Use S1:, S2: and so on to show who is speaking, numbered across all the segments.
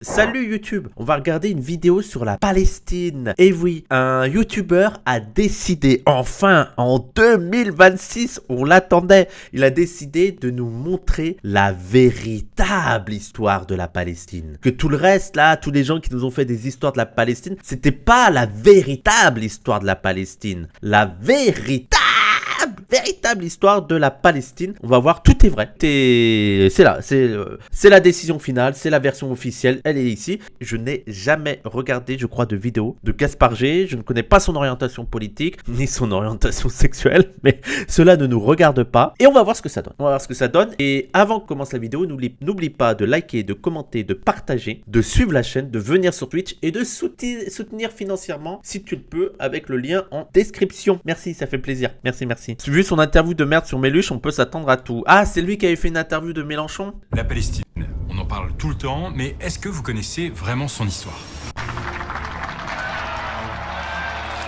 S1: Salut YouTube, on va regarder une vidéo sur la Palestine. Et oui, un YouTuber a décidé, enfin, en 2026, on l'attendait, il a décidé de nous montrer la véritable histoire de la Palestine. Que tout le reste, là, tous les gens qui nous ont fait des histoires de la Palestine, c'était pas la véritable histoire de la Palestine. La véritable histoire de la Palestine. On va voir, tout est vrai. C'est là, c'est la décision finale, c'est la version officielle, elle est ici. Je n'ai jamais regardé, je crois, de vidéo de Gaspard G. Je ne connais pas son orientation politique, ni son orientation sexuelle, mais cela ne nous regarde pas. Et on va voir ce que ça donne. On va voir ce que ça donne. Et avant que commence la vidéo, n'oublie pas de liker, de commenter, de partager, de suivre la chaîne, de venir sur Twitch et de soutenir financièrement, si tu le peux, avec le lien en description. Merci, ça fait plaisir. Merci, merci. Vu son interview de merde sur Méluche, on peut s'attendre à tout. Ah, c'est lui qui avait fait une interview de Mélenchon?
S2: La Palestine, on en parle tout le temps, mais est-ce que vous connaissez vraiment son histoire ?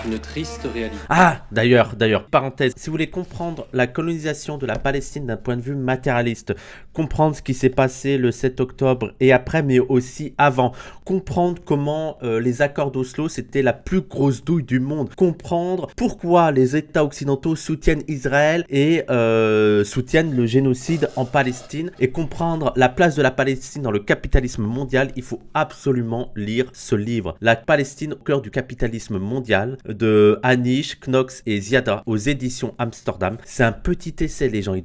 S3: Une triste réalité.
S1: Ah, d'ailleurs, parenthèse, si vous voulez comprendre la colonisation de la Palestine d'un point de vue matérialiste, comprendre ce qui s'est passé le 7 octobre et après, mais aussi avant, comprendre comment les accords d'Oslo, c'était la plus grosse douille du monde, comprendre pourquoi les États occidentaux soutiennent Israël et soutiennent le génocide en Palestine, et comprendre la place de la Palestine dans le capitalisme mondial, il faut absolument lire ce livre. La Palestine au cœur du capitalisme mondial, de Anish, Knox et Ziada aux éditions Amsterdam. C'est un petit essai, les gens. Il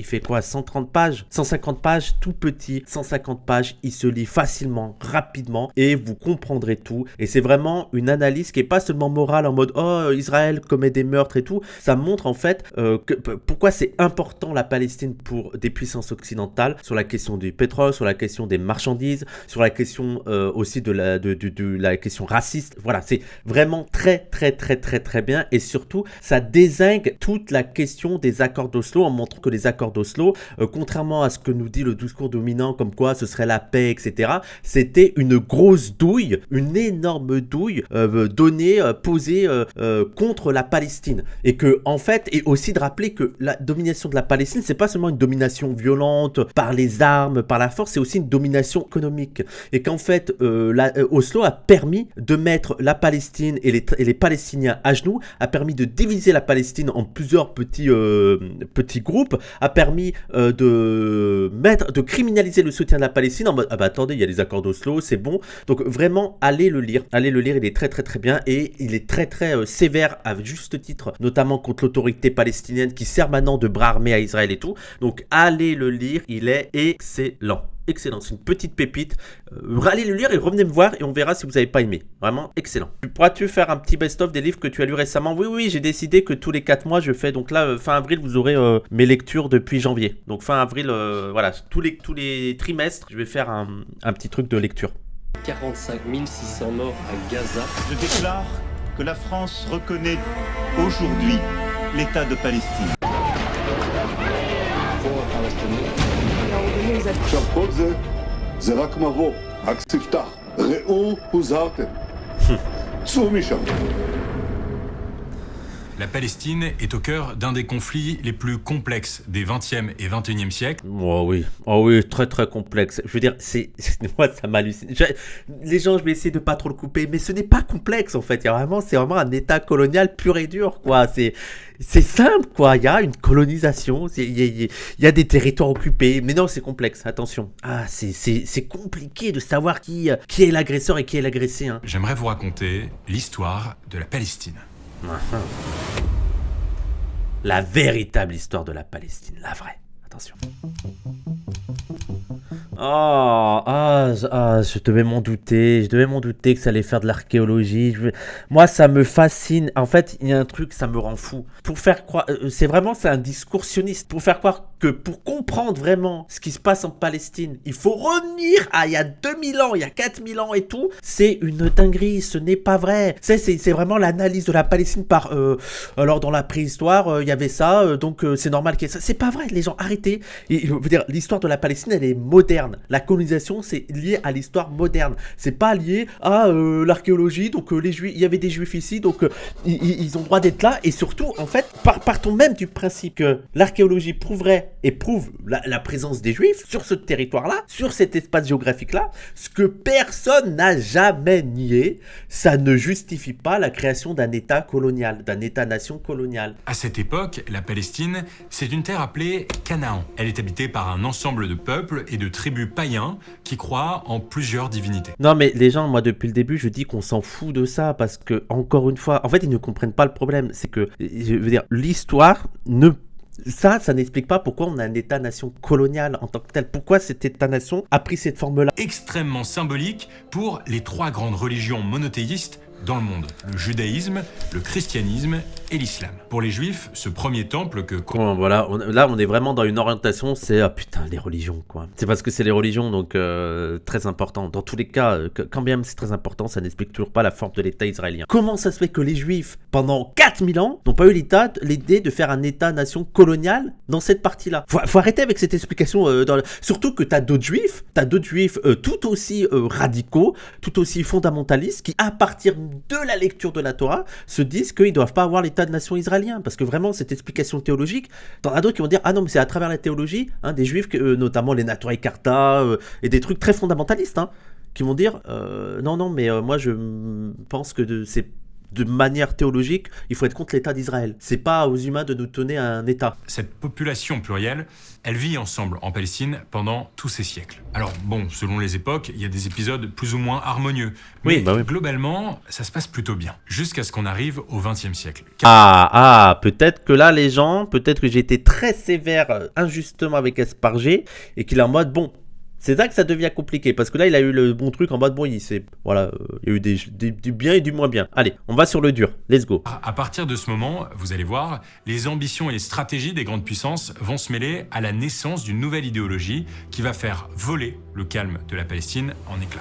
S1: fait quoi, 130 pages, 150 pages, tout petit, 150 pages. Il se lit facilement, rapidement, et vous comprendrez tout. Et c'est vraiment une analyse qui est pas seulement morale en mode oh, Israël commet des meurtres et tout. Ça montre en fait pourquoi c'est important la Palestine pour des puissances occidentales, sur la question du pétrole, sur la question des marchandises, sur la question aussi de la question raciste. Voilà, c'est vraiment très bien, et surtout ça dézingue toute la question des accords d'Oslo en montrant que les accords d'Oslo, contrairement à ce que nous dit le discours dominant comme quoi ce serait la paix, etc., c'était une grosse douille, une énorme douille posée contre la Palestine, et que en fait, et aussi de rappeler que la domination de la Palestine, c'est pas seulement une domination violente par les armes, par la force, c'est aussi une domination économique, et qu'en fait Oslo a permis de mettre la Palestine et les Palestiniens à genoux, a permis de diviser la Palestine en plusieurs petits groupes, a permis de criminaliser le soutien de la Palestine en mode ah bah attendez, il y a les accords d'Oslo, c'est bon. Donc vraiment, allez le lire, il est très bien, et il est très sévère à juste titre, notamment contre l'autorité palestinienne qui sert maintenant de bras armé à Israël et tout. Donc allez le lire, il est excellent. Excellent, c'est une petite pépite. Allez le lire et revenez me voir et on verra si vous n'avez pas aimé. Vraiment excellent. Pourras-tu faire un petit best-of des livres que tu as lus récemment? Oui, j'ai décidé que tous les 4 mois je fais. Donc là, fin avril, vous aurez mes lectures depuis janvier. Donc fin avril, voilà, tous les trimestres, je vais faire un petit truc de lecture.
S3: 45 600 morts à Gaza.
S4: Je déclare que la France reconnaît aujourd'hui l'État de Palestine.
S5: עכשיו כל זה רק מבוא, רק ספתח. ראו הוזהרתם. צאו משם.
S2: La Palestine est au cœur d'un des conflits les plus complexes des 20e et 21e siècles.
S1: Oh oui, très complexe. Je veux dire, moi ça m'hallucine. Les gens, je vais essayer de pas trop le couper, mais ce n'est pas complexe en fait. C'est vraiment un état colonial pur et dur, quoi. C'est simple, quoi. Il y a une colonisation, il y a des territoires occupés, mais non, c'est complexe. Attention. Ah, c'est compliqué de savoir qui est l'agresseur et qui est l'agressé, hein.
S2: J'aimerais vous raconter l'histoire de la Palestine.
S1: La véritable histoire de la Palestine, la vraie. Attention. Je devais m'en douter que ça allait faire de l'archéologie. Moi, ça me fascine. En fait, il y a un truc, ça me rend fou. Pour faire croire, c'est un discours sioniste. Pour faire croire que pour comprendre vraiment ce qui se passe en Palestine, il faut revenir à il y a 2000 ans, il y a 4000 ans et tout. C'est une dinguerie, ce n'est pas vrai. C'est vraiment l'analyse de la Palestine par... alors, dans la préhistoire, il y avait ça, donc c'est normal qu'il y ait ça. C'est pas vrai, les gens, arrêtez. Et, je veux dire, l'histoire de la Palestine, elle est moderne. La colonisation, c'est lié à l'histoire moderne. C'est pas lié à l'archéologie. Donc les Juifs, il y avait des Juifs ici, donc ils ont droit d'être là. Et surtout, en fait, partons même du principe que l'archéologie prouverait et prouve la présence des Juifs sur ce territoire-là, sur cet espace géographique-là, ce que personne n'a jamais nié, ça ne justifie pas la création d'un État colonial, d'un État-nation colonial.
S2: À cette époque, la Palestine, c'est une terre appelée Canaan. Elle est habitée par un ensemble de peuples et de tribus païens qui croient en plusieurs divinités.
S1: Non mais les gens, moi depuis le début, je dis qu'on s'en fout de ça parce que, encore une fois, en fait ils ne comprennent pas le problème, c'est que, je veux dire, l'histoire ne... Ça n'explique pas pourquoi on a un État-nation colonial en tant que tel. Pourquoi cet État-nation a pris cette forme-là.
S2: Extrêmement symbolique pour les 3 grandes religions monothéistes dans le monde. Le judaïsme, le christianisme et l'islam. Pour les juifs, ce premier temple que...
S1: Bon, voilà, là on est vraiment dans une orientation, c'est putain les religions quoi. C'est parce que c'est les religions donc très important. Dans tous les cas, quand bien même c'est très important, ça n'explique toujours pas la forme de l'État israélien. Comment ça se fait que les juifs, pendant 4000 ans, n'ont pas eu l'idée de faire un État-nation colonial dans cette partie-là. Faut arrêter avec cette explication, surtout que t'as d'autres juifs tout aussi radicaux, tout aussi fondamentalistes, qui à partir de la lecture de la Torah se disent qu'ils ne doivent pas avoir l'état de nation israélien, parce que vraiment cette explication théologique, t'en as d'autres qui vont dire ah non mais c'est à travers la théologie, des juifs notamment les Natura Carta et des trucs très fondamentalistes qui vont dire non mais moi je pense que c'est de manière théologique, il faut être contre l'État d'Israël. C'est pas aux humains de nous donner un État.
S2: Cette population plurielle, elle vit ensemble en Palestine pendant tous ces siècles. Alors bon, selon les époques, il y a des épisodes plus ou moins harmonieux. Mais oui. Globalement, ça se passe plutôt bien. Jusqu'à ce qu'on arrive au XXe siècle.
S1: Peut-être que là, les gens, peut-être que j'ai été très sévère injustement avec Espargé et qu'il est en mode, bon, c'est là que ça devient compliqué, parce que là, il a eu le bon truc en mode, bon, il y a eu du bien et du moins bien. Allez, on va sur le dur, let's go.
S2: À partir de ce moment, vous allez voir, les ambitions et les stratégies des grandes puissances vont se mêler à la naissance d'une nouvelle idéologie qui va faire voler le calme de la Palestine en éclats.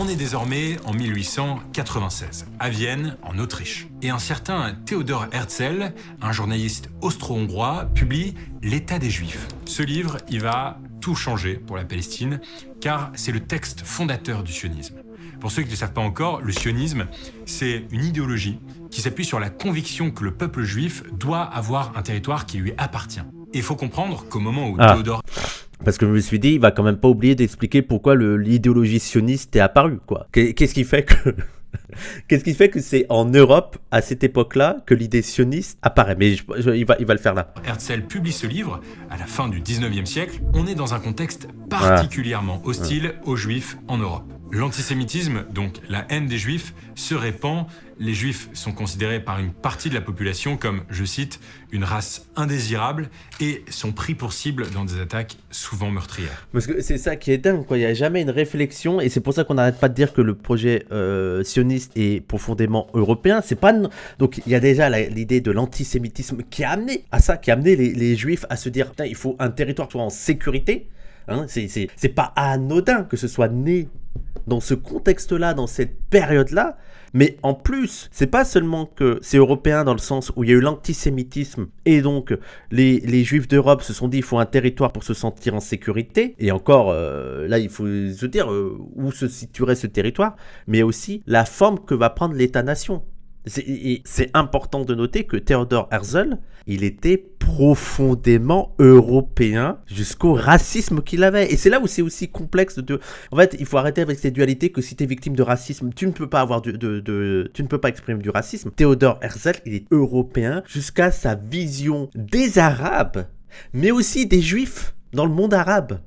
S2: On est désormais en 1896, à Vienne, en Autriche. Et un certain Theodor Herzl, un journaliste austro-hongrois, publie L'État des Juifs. Ce livre, il va tout changer pour la Palestine, car c'est le texte fondateur du sionisme. Pour ceux qui ne le savent pas encore, le sionisme, c'est une idéologie qui s'appuie sur la conviction que le peuple juif doit avoir un territoire qui lui appartient. Et il faut comprendre qu'au moment où Theodor...
S1: Parce que je me suis dit, il va quand même pas oublier d'expliquer pourquoi l'idéologie sioniste est apparue, quoi. Qu'est-ce qui fait que c'est en Europe, à cette époque-là, que l'idée sioniste apparaît. Mais il va le faire là.
S2: Herzl publie ce livre à la fin du 19e siècle. On est dans un contexte particulièrement hostile aux Juifs en Europe. L'antisémitisme, donc la haine des Juifs, se répand. Les Juifs sont considérés par une partie de la population comme, je cite, une race indésirable et sont pris pour cible dans des attaques souvent meurtrières.
S1: Parce que c'est ça qui est dingue, quoi. Il n'y a jamais une réflexion et c'est pour ça qu'on n'arrête pas de dire que le projet sioniste est profondément européen. C'est pas... Donc il y a déjà l'idée de l'antisémitisme qui a amené à ça, qui a amené les Juifs à se dire il faut un territoire en sécurité. C'est pas anodin que ce soit né dans ce contexte-là, dans cette période-là, mais en plus, c'est pas seulement que c'est européen dans le sens où il y a eu l'antisémitisme et donc les Juifs d'Europe se sont dit il faut un territoire pour se sentir en sécurité, et encore là il faut se dire où se situerait ce territoire, mais aussi la forme que va prendre l'État-nation. C'est important de noter que Theodor Herzl, il était profondément européen jusqu'au racisme qu'il avait. Et c'est là où c'est aussi complexe de... En fait, il faut arrêter avec cette dualité que si tu es victime de racisme, tu ne peux pas avoir tu ne peux pas exprimer du racisme. Theodor Herzl, il est européen jusqu'à sa vision des Arabes, mais aussi des Juifs dans le monde arabe.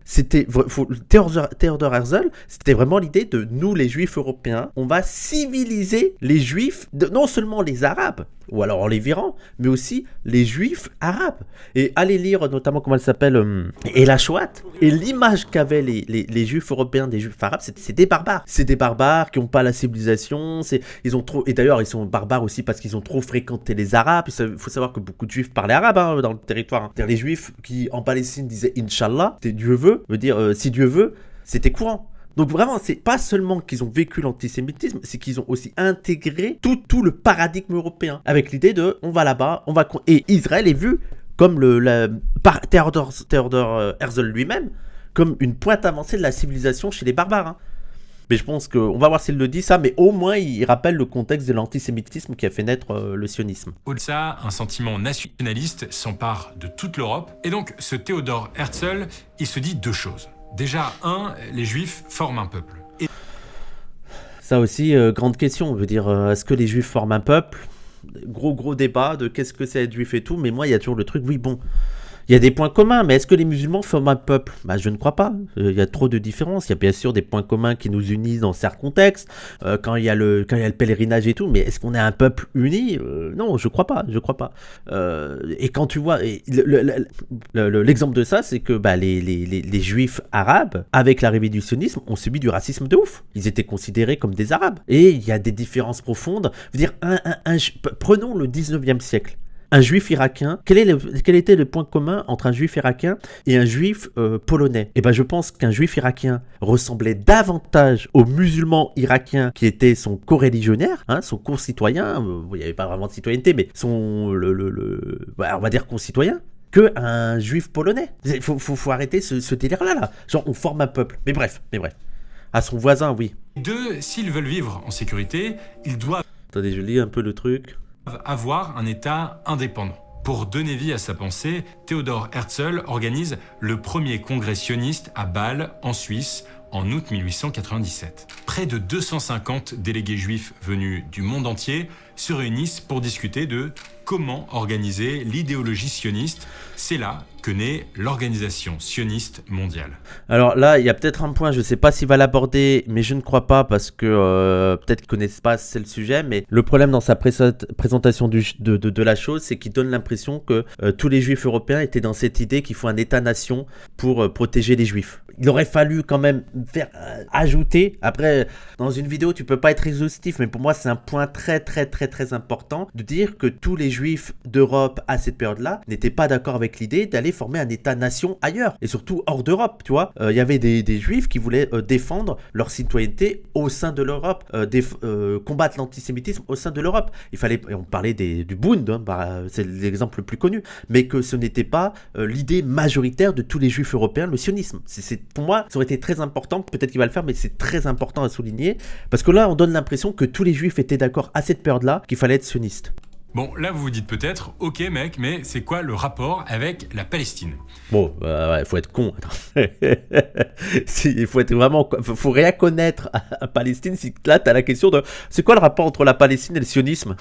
S1: Theodor Herzl, c'était vraiment l'idée de nous les Juifs européens, on va civiliser les Juifs, non seulement les Arabes, ou alors en les virant, mais aussi les Juifs arabes. Et allez lire notamment comment elle s'appelle, El Ashwat, et l'image qu'avaient les Juifs européens des Juifs arabes, c'est des barbares. C'est des barbares qui n'ont pas la civilisation, ils ont trop, et d'ailleurs ils sont barbares aussi parce qu'ils ont trop fréquenté les Arabes. Il faut savoir que beaucoup de Juifs parlaient arabe dans le territoire. C'est-à-dire les Juifs qui en Palestine disaient Inch'Allah, Dieu veut dire si Dieu veut, c'était courant. Donc vraiment, c'est pas seulement qu'ils ont vécu l'antisémitisme, c'est qu'ils ont aussi intégré tout le paradigme européen, avec l'idée de on va là-bas, et Israël est vu comme par Theodor Herzl lui-même, comme une pointe avancée de la civilisation chez les barbares. Mais je pense qu'on va voir s'il le dit ça, mais au moins il rappelle le contexte de l'antisémitisme qui a fait naître le sionisme.
S2: Au-delà, un sentiment nationaliste s'empare de toute l'Europe. Et donc, ce Theodor Herzl, il se dit deux choses. Déjà, les Juifs forment un peuple. Et
S1: Ça aussi, grande question. Je veux dire, est-ce que les Juifs forment un peuple ? Gros débat de qu'est-ce que c'est être Juif et tout. Mais moi, il y a toujours le truc, oui, bon... Il y a des points communs, mais est-ce que les musulmans forment un peuple ? Je ne crois pas. Il y a trop de différences. Il y a bien sûr des points communs qui nous unissent dans certains contextes, quand il y a le pèlerinage et tout, mais est-ce qu'on est un peuple uni ? Non, je crois pas. Et quand tu vois... l'exemple de ça, c'est que les juifs arabes, avec l'arrivée du sionisme, ont subi du racisme de ouf. Ils étaient considérés comme des arabes. Et il y a des différences profondes. Je veux dire, prenons le 19e siècle. Un juif irakien, quel était le point commun entre un juif irakien et un juif polonais ? Je pense qu'un juif irakien ressemblait davantage au musulman irakien qui était son co-religionnaire, son concitoyen, il n'y avait pas vraiment de citoyenneté, mais on va dire concitoyen, qu'un juif polonais. Il faut arrêter ce délire-là, là. Genre, on forme un peuple. Mais bref. À son voisin, oui.
S2: deux, s'ils veulent vivre en sécurité, ils doivent...
S1: Attendez, je lis un peu le truc.
S2: Avoir un État indépendant. Pour donner vie à sa pensée, Theodor Herzl organise le premier congrès sioniste à Bâle, en Suisse, en août 1897. Près de 250 délégués juifs venus du monde entier se réunissent pour discuter de comment organiser l'idéologie sioniste. C'est là que naît l'Organisation sioniste mondiale. Alors
S1: là, il y a peut-être un point, je ne sais pas s'il va l'aborder, mais je ne crois pas parce que peut-être qu'ils ne connaissent pas assez le sujet, mais le problème dans sa présentation de la chose, c'est qu'il donne l'impression que tous les juifs européens étaient dans cette idée qu'il faut un État-nation pour protéger les juifs. Il aurait fallu quand même ajouter, après dans une vidéo tu peux pas être exhaustif, mais pour moi c'est un point très important de dire que tous les juifs d'Europe à cette période-là n'étaient pas d'accord avec l'idée d'aller former un État-nation ailleurs, et surtout hors d'Europe, tu vois. Il y avait des juifs qui voulaient défendre leur citoyenneté au sein de l'Europe, combattre l'antisémitisme au sein de l'Europe. On parlait du Bund, c'est l'exemple le plus connu, mais que ce n'était pas l'idée majoritaire de tous les juifs européens, le sionisme. Pour moi, ça aurait été très important, peut-être qu'il va le faire, mais c'est très important à souligner, parce que là, on donne l'impression que tous les juifs étaient d'accord à cette période-là qu'il fallait être sioniste.
S2: Bon, là, vous vous dites peut-être, ok mec, mais c'est quoi le rapport avec la Palestine ?
S1: Bon, faut être con. Il faut être vraiment... faut rien connaître à Palestine. Si là, tu as la question de... C'est quoi le rapport entre la Palestine et le sionisme ?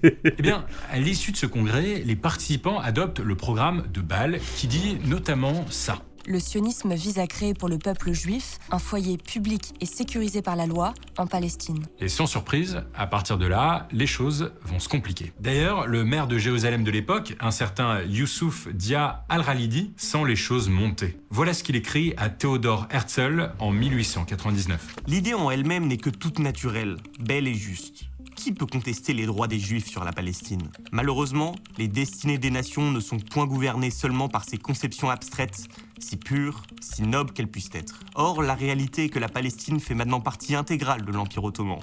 S2: Eh bien, à l'issue de ce congrès, les participants adoptent le programme de Bâle qui dit notamment ça.
S6: Le sionisme vise à créer pour le peuple juif un foyer public et sécurisé par la loi en Palestine.
S2: Et sans surprise, à partir de là, les choses vont se compliquer. D'ailleurs, le maire de Jérusalem de l'époque, un certain Youssouf Dia al-Khalidi, sent les choses monter. Voilà ce qu'il écrit à Theodor Herzl en 1899.
S7: L'idée en elle-même n'est que toute naturelle, belle et juste. Qui peut contester les droits des Juifs sur la Palestine ? Malheureusement, les destinées des nations ne sont point gouvernées seulement par ces conceptions abstraites, si pures, si nobles qu'elles puissent être. Or, la réalité est que la Palestine fait maintenant partie intégrale de l'Empire ottoman.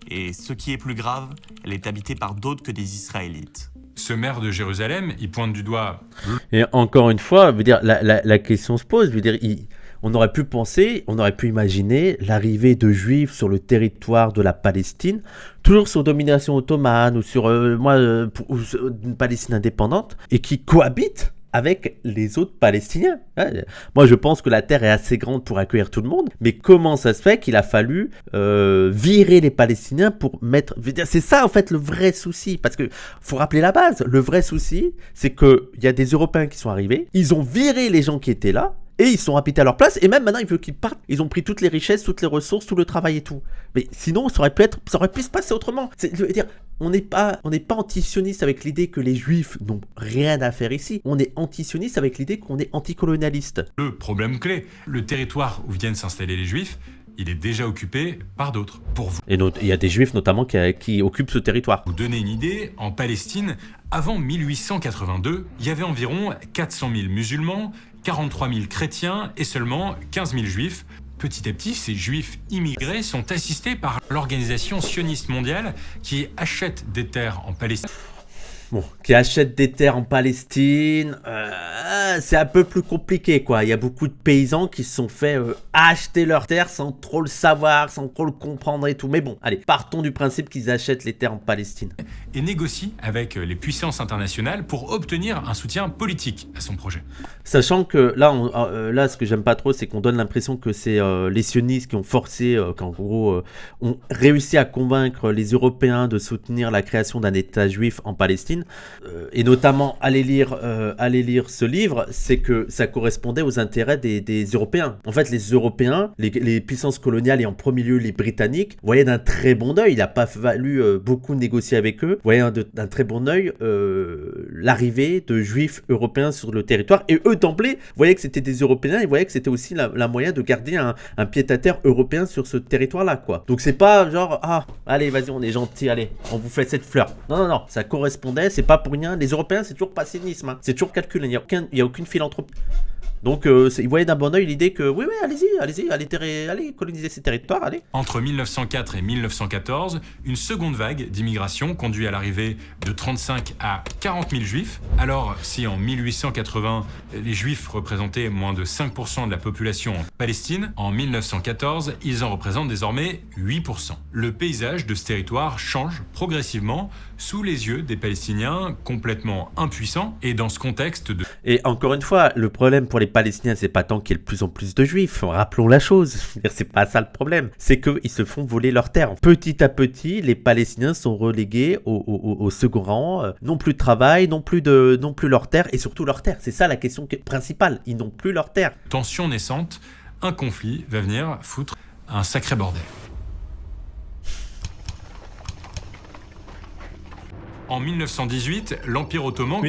S7: Et ce qui est plus grave, elle est habitée par d'autres que des Israélites.
S2: Ce maire de Jérusalem, il pointe du doigt...
S1: Et encore une fois, je veux dire, la question se pose, je veux dire... On aurait pu imaginer l'arrivée de Juifs sur le territoire de la Palestine, toujours sous domination ottomane ou sur une Palestine indépendante, et qui cohabitent avec les autres Palestiniens. Moi, je pense que la terre est assez grande pour accueillir tout le monde, mais comment ça se fait qu'il a fallu virer les Palestiniens pour mettre... C'est ça, en fait, le vrai souci, parce que faut rappeler la base. Le vrai souci, c'est qu'il y a des Européens qui sont arrivés, ils ont viré les gens qui étaient là, et ils sont habités à leur place, et même maintenant ils veulent qu'ils partent. Ils ont pris toutes les richesses, toutes les ressources, tout le travail et tout. Mais sinon, ça aurait pu se passer autrement. Je veux dire, on n'est pas anti-sioniste avec l'idée que les Juifs n'ont rien à faire ici. On est anti-sioniste avec l'idée qu'on est anticolonialiste.
S2: Le problème clé, le territoire où viennent s'installer les Juifs, il est déjà occupé par d'autres. Pour vous.
S1: Et il y a des Juifs notamment qui occupent ce territoire.
S2: Pour vous donner une idée, en Palestine, avant 1882, il y avait environ 400 000 musulmans, 43 000 chrétiens et seulement 15 000 juifs. Petit à petit, ces juifs immigrés sont assistés par l'Organisation sioniste mondiale qui achète des terres en Palestine.
S1: bon, qui achètent des terres en Palestine, c'est un peu plus compliqué, quoi. Il y a beaucoup de paysans qui se sont fait acheter leurs terres sans trop le savoir, sans trop le comprendre et tout. Mais bon, allez, partons du principe qu'ils achètent les terres en Palestine.
S2: Et négocie avec les puissances internationales pour obtenir un soutien politique à son projet.
S1: Sachant que là, là ce que j'aime pas trop, c'est qu'on donne l'impression que c'est les sionistes qui ont forcé, qu'en gros, ont réussi à convaincre les Européens de soutenir la création d'un État juif en Palestine. Et notamment, allez lire ce livre, c'est que ça correspondait aux intérêts des Européens. En fait, les Européens, les puissances coloniales et en premier lieu les Britanniques, voyaient d'un très bon œil, il n'a pas fallu beaucoup négocier avec eux, voyaient d'un très bon œil l'arrivée de juifs européens sur le territoire. Et eux, d'emblée, voyaient que c'était des Européens et voyaient que c'était aussi la moyen de garder un pied-à-terre européen sur ce territoire-là, quoi. Donc c'est pas genre, ah, allez, vas-y, on est gentil, allez, on vous fait cette fleur. Non, ça correspondait, c'est pas pour rien. Les Européens, c'est toujours pas cynisme, hein. C'est toujours calculé, il n'y a aucune philanthropie. Donc, ils voyaient d'un bon oeil l'idée que, oui, allez-y, allez coloniser ces territoires, allez.
S2: Entre 1904 et 1914, une seconde vague d'immigration conduit à l'arrivée de 35 à 40 000 juifs. Alors, si en 1880, les juifs représentaient moins de 5% de la population en Palestine, en 1914, ils en représentent désormais 8%. Le paysage de ce territoire change progressivement sous les yeux des Palestiniens complètement impuissants. Et dans ce contexte de...
S1: Et encore une fois, le problème pour les Palestiniens, c'est pas tant qu'il y ait de plus en plus de juifs, rappelons la chose, c'est pas ça le problème, c'est qu'ils se font voler leurs terres. Petit à petit, les Palestiniens sont relégués au second rang, non plus de travail, non plus leurs terres, et surtout leurs terres, c'est ça la question principale, ils n'ont plus leurs terres.
S2: Tension naissante, un conflit va venir foutre un sacré bordel. En 1918, l'Empire ottoman,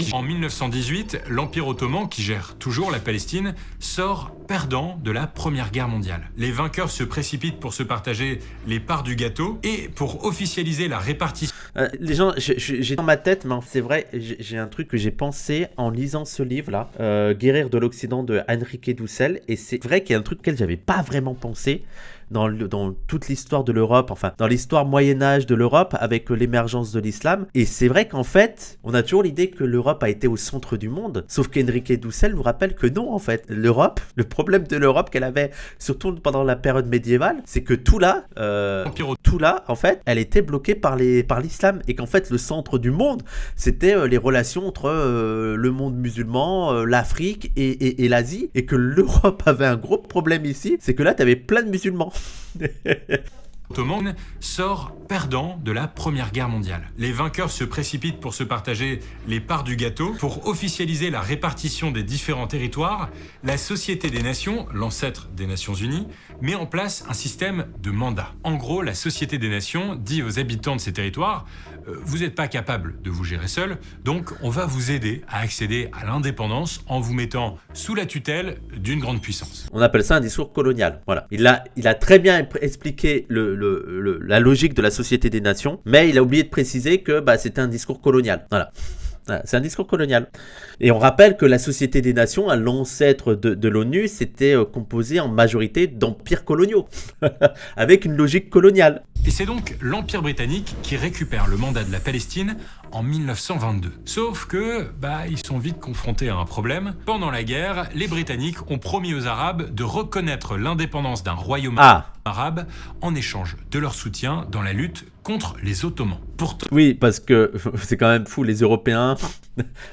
S2: qui gère toujours la Palestine, sort perdant de la Première Guerre mondiale. Les vainqueurs se précipitent pour se partager les parts du gâteau et pour officialiser la répartition.
S1: Les gens, j'ai dans ma tête, mais c'est vrai, j'ai un truc que j'ai pensé en lisant ce livre-là, Guérir de l'Occident de Henrique Dussel, et c'est vrai qu'il y a un truc auquel j'avais pas vraiment pensé. Dans toute l'histoire de l'Europe, enfin dans l'histoire Moyen-Âge de l'Europe avec l'émergence de l'islam. Et c'est vrai qu'en fait, on a toujours l'idée que l'Europe a été au centre du monde, sauf qu'Henrique Dussel nous rappelle que non en fait. L'Europe, le problème de l'Europe qu'elle avait, surtout pendant la période médiévale, c'est que tout là, en fait, elle était bloquée par l'islam et qu'en fait le centre du monde, c'était les relations entre le monde musulman, l'Afrique et l'Asie, et que l'Europe avait un gros problème ici, c'est que là t'avais plein de musulmans.
S2: Ottoman sort perdant de la Première Guerre mondiale. Les vainqueurs se précipitent pour se partager les parts du gâteau. Pour officialiser la répartition des différents territoires, la Société des Nations, l'ancêtre des Nations Unies, met en place un système de mandats. En gros, la Société des Nations dit aux habitants de ces territoires « Vous n'êtes pas capable de vous gérer seul, donc on va vous aider à accéder à l'indépendance en vous mettant sous la tutelle d'une grande puissance. »
S1: On appelle ça un discours colonial. Voilà. Il a très bien expliqué la logique de la Société des Nations, mais il a oublié de préciser que c'était un discours colonial. Voilà. C'est un discours colonial. Et on rappelle que la Société des Nations, l'ancêtre de l'ONU, c'était composé en majorité d'empires coloniaux, avec une logique coloniale.
S2: Et c'est donc l'Empire britannique qui récupère le mandat de la Palestine en 1922. Sauf que, ils sont vite confrontés à un problème. Pendant la guerre, les Britanniques ont promis aux Arabes de reconnaître l'indépendance d'un royaume arabe en échange de leur soutien dans la lutte contre les Ottomans.
S1: Oui, parce que c'est quand même fou, les Européens,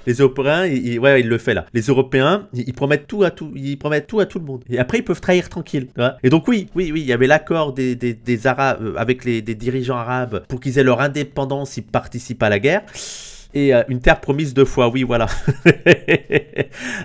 S1: ils le font là. Les Européens, ils promettent tout à tout le monde. Et après, ils peuvent trahir tranquille. Et donc oui, il y avait l'accord des Arabes avec des dirigeants arabes pour qu'ils aient leur indépendance, ils participent à la guerre. Et une terre promise 2 fois, oui, voilà.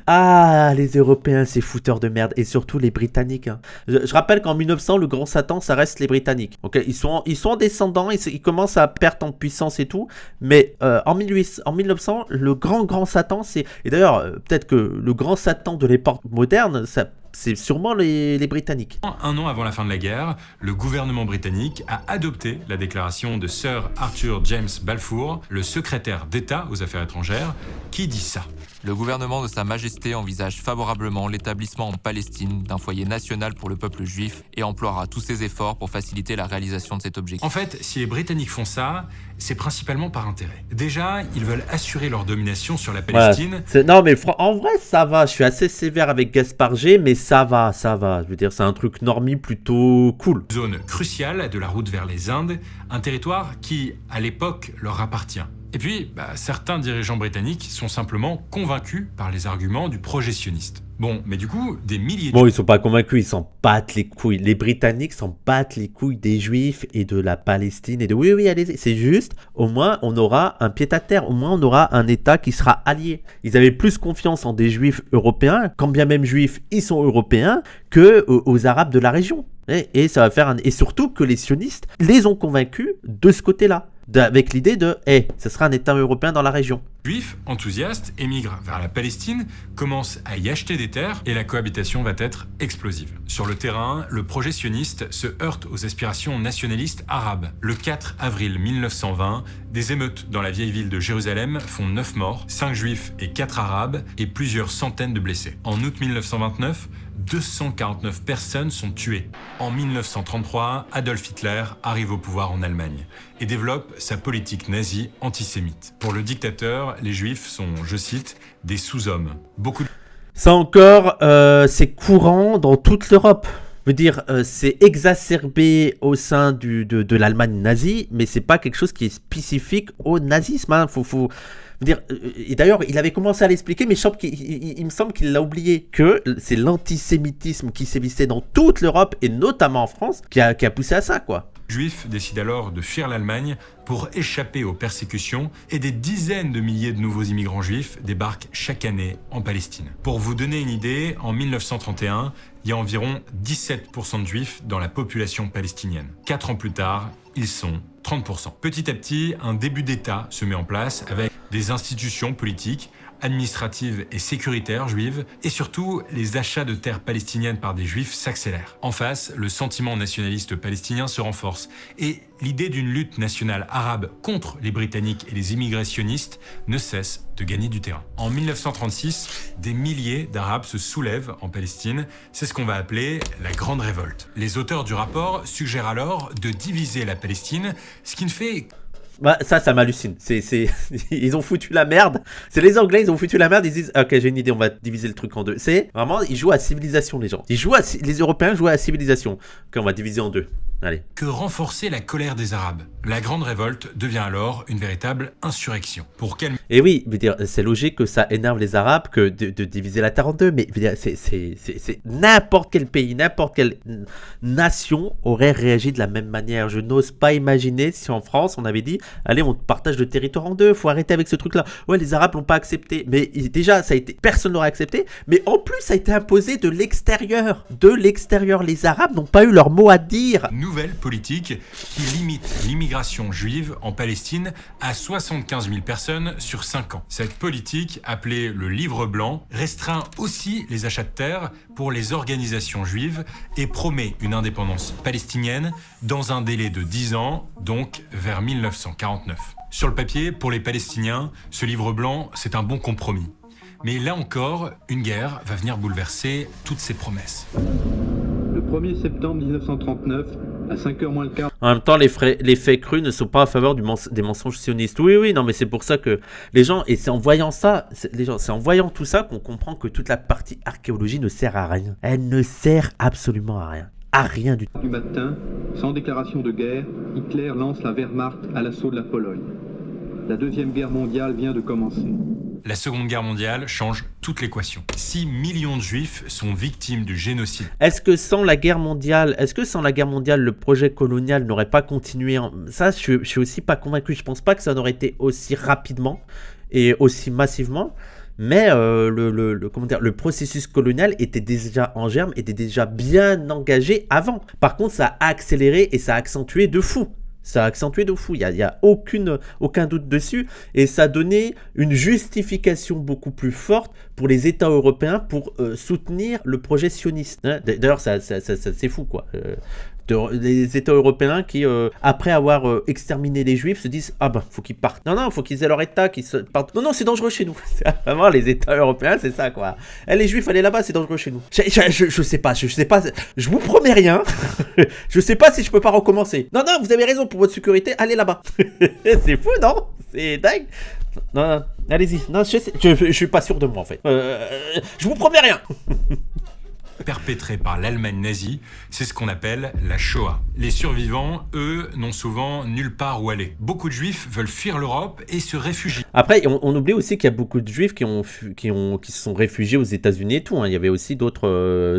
S1: Ah, les Européens, ces fouteurs de merde. Et surtout les Britanniques. Hein. Je rappelle qu'en 1900, le grand Satan, ça reste les Britanniques. Okay, ils sont descendants, ils commencent à perdre en puissance et tout. Mais en 1900, le grand Satan, c'est... Et d'ailleurs, peut-être que le grand Satan de l'époque moderne, ça c'est sûrement les Britanniques.
S2: Un an avant la fin de la guerre, le gouvernement britannique a adopté la déclaration de Sir Arthur James Balfour, le secrétaire d'État aux Affaires étrangères, qui dit ça.
S8: Le gouvernement de Sa Majesté envisage favorablement l'établissement en Palestine d'un foyer national pour le peuple juif et emploiera tous ses efforts pour faciliter la réalisation de cet objectif.
S2: En fait, si les Britanniques font ça, c'est principalement par intérêt. Déjà, ils veulent assurer leur domination sur la Palestine.
S1: Non, mais en vrai, ça va. Je suis assez sévère avec Gaspard G, mais ça va. Je veux dire, c'est un truc normie plutôt cool.
S2: Zone cruciale de la route vers les Indes, un territoire qui, à l'époque, leur appartient. Et puis, certains dirigeants britanniques sont simplement convaincus par les arguments du projet sioniste. Bon, mais du coup, des milliers de...
S1: Bon, ils sont pas convaincus, ils s'en battent les couilles. Les Britanniques s'en battent les couilles des Juifs et de la Palestine et de... Oui, allez-y. C'est juste, au moins, on aura un pied-à-terre. Au moins, on aura un État qui sera allié. Ils avaient plus confiance en des Juifs européens, quand bien même Juifs, ils sont européens, que aux Arabes de la région. Et ça va faire et surtout que les sionistes les ont convaincus de ce côté-là. Avec l'idée de ce sera un État européen dans la région.
S2: Les Juifs enthousiastes émigrent vers la Palestine, commencent à y acheter des terres et la cohabitation va être explosive. Sur le terrain, le projet sioniste se heurte aux aspirations nationalistes arabes. Le 4 avril 1920, des émeutes dans la vieille ville de Jérusalem font 9 morts, 5 juifs et 4 arabes et plusieurs centaines de blessés. En août 1929, 249 personnes sont tuées. En 1933, Adolf Hitler arrive au pouvoir en Allemagne et développe sa politique nazie antisémite. Pour le dictateur, les Juifs sont, je cite, des sous-hommes.
S1: Ça encore, c'est courant dans toute l'Europe. Je veux dire, c'est exacerbé au sein de l'Allemagne nazie, mais c'est pas quelque chose qui est spécifique au nazisme. Hein. Faut dire, et d'ailleurs, il avait commencé à l'expliquer, mais il me semble qu'il l'a oublié, que c'est l'antisémitisme qui sévissait dans toute l'Europe, et notamment en France, qui a poussé à ça, quoi.
S2: Les Juifs décident alors de fuir l'Allemagne pour échapper aux persécutions et des dizaines de milliers de nouveaux immigrants juifs débarquent chaque année en Palestine. Pour vous donner une idée, en 1931, il y a environ 17% de juifs dans la population palestinienne. 4 ans plus tard, ils sont 30%. Petit à petit, un début d'État se met en place avec des institutions politiques, administratives et sécuritaires juives, et surtout, les achats de terres palestiniennes par des juifs s'accélèrent. En face, le sentiment nationaliste palestinien se renforce, et l'idée d'une lutte nationale arabe contre les Britanniques et les immigrationnistes ne cesse de gagner du terrain. En 1936, des milliers d'Arabes se soulèvent en Palestine, c'est ce qu'on va appeler la Grande Révolte. Les auteurs du rapport suggèrent alors de diviser la Palestine, ce qui ne fait...
S1: Ça m'hallucine. Ils ont foutu la merde. C'est les Anglais, ils ont foutu la merde. Ils disent, ok, j'ai une idée, on va diviser le truc en deux. C'est vraiment, ils jouent à civilisation, les gens. Les Européens jouent à civilisation. Ok, on va diviser en deux. Allez.
S2: Que renforcer la colère des Arabes. La Grande Révolte devient alors une véritable insurrection. Pour quelle...
S1: Et oui, c'est logique que ça énerve les Arabes que de diviser la terre en deux, mais c'est n'importe quel pays, n'importe quelle nation aurait réagi de la même manière. Je n'ose pas imaginer si en France on avait dit, allez, on partage le territoire en deux, faut arrêter avec ce truc-là. Ouais, les Arabes l'ont pas accepté, mais déjà personne l'aurait accepté, mais en plus ça a été imposé de l'extérieur. Les Arabes n'ont pas eu leur mot à dire.
S2: Nouvelle politique qui limite l'immigration juive en Palestine à 75 000 personnes sur 5 ans. Cette politique, appelée le Livre blanc, restreint aussi les achats de terres pour les organisations juives et promet une indépendance palestinienne dans un délai de 10 ans, donc vers 1949. Sur le papier, pour les Palestiniens, ce Livre blanc, c'est un bon compromis. Mais là encore, une guerre va venir bouleverser toutes ces promesses.
S9: Le 1er septembre 1939, à 5h moins le quart.
S1: En même temps, les faits crus ne sont pas à faveur des mensonges sionistes. Oui, non, mais c'est pour ça que les gens, et c'est en voyant ça, c'est en voyant tout ça qu'on comprend que toute la partie archéologie ne sert à rien. Elle ne sert absolument à rien. À rien du tout.
S9: Du matin, sans déclaration de guerre, Hitler lance la Wehrmacht à l'assaut de la Pologne. La Deuxième Guerre mondiale vient de commencer.
S2: La Seconde Guerre mondiale change toute l'équation. 6 millions de Juifs sont victimes du génocide.
S1: Est-ce que sans la guerre mondiale, le projet colonial n'aurait pas continué Ça, je suis aussi pas convaincu. Je pense pas que ça n'aurait été aussi rapidement et aussi massivement. Mais le processus colonial était déjà en germe, était déjà bien engagé avant. Par contre, ça a accéléré et ça a accentué de fou. Ça a accentué de fou, il y a aucun doute dessus, et ça a donné une justification beaucoup plus forte pour les États européens pour soutenir le projet sioniste. Hein. D'ailleurs, ça c'est fou, quoi. Les États européens qui, après avoir exterminé les Juifs, se disent « Ah ben, faut qu'ils partent. Non, faut qu'ils aient leur État, qu'ils se partent. Non, c'est dangereux chez nous. » Vraiment, les États européens, c'est ça, quoi. Les Juifs, allez là-bas, c'est dangereux chez nous. Je sais pas, je vous promets rien. Je sais pas si je peux pas recommencer. Non, vous avez raison, pour votre sécurité, allez là-bas. C'est fou, non? C'est dingue. Non, allez-y. Non, je suis pas sûr de moi, en fait. Je vous promets rien.
S2: Perpétrée par l'Allemagne nazie, c'est ce qu'on appelle la Shoah. Les survivants, eux, n'ont souvent nulle part où aller. Beaucoup de Juifs veulent fuir l'Europe et se réfugient.
S1: Après, on oublie aussi qu'il y a beaucoup de Juifs qui se sont réfugiés aux États-Unis et tout. Hein. Il y avait aussi d'autres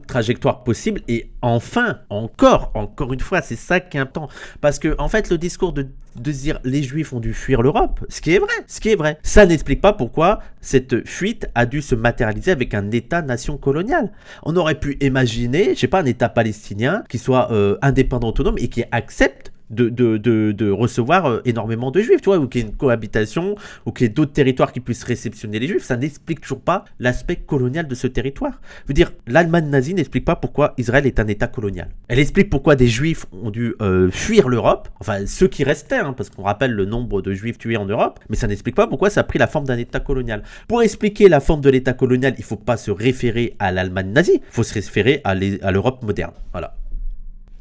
S1: trajectoires possibles. Et enfin, encore une fois, c'est ça qui est important. Parce que, en fait, le discours de dire les Juifs ont dû fuir l'Europe, ce qui est vrai, ça n'explique pas pourquoi cette fuite a dû se matérialiser avec un État-nation colonial. On aurait pu imaginer, je sais pas, un État palestinien qui soit indépendant, autonome et qui accepte de recevoir énormément de Juifs, tu vois, ou qu'il y ait une cohabitation, ou qu'il y ait d'autres territoires qui puissent réceptionner les Juifs. Ça n'explique toujours pas l'aspect colonial de ce territoire. Je veux dire, l'Allemagne nazie n'explique pas pourquoi Israël est un État colonial. Elle explique pourquoi des Juifs ont dû fuir l'Europe, enfin ceux qui restaient, hein, parce qu'on rappelle le nombre de Juifs tués en Europe, mais ça n'explique pas pourquoi ça a pris la forme d'un État colonial. Pour expliquer la forme de l'État colonial, il ne faut pas se référer à l'Allemagne nazie, il faut se référer à l'Europe moderne. Voilà.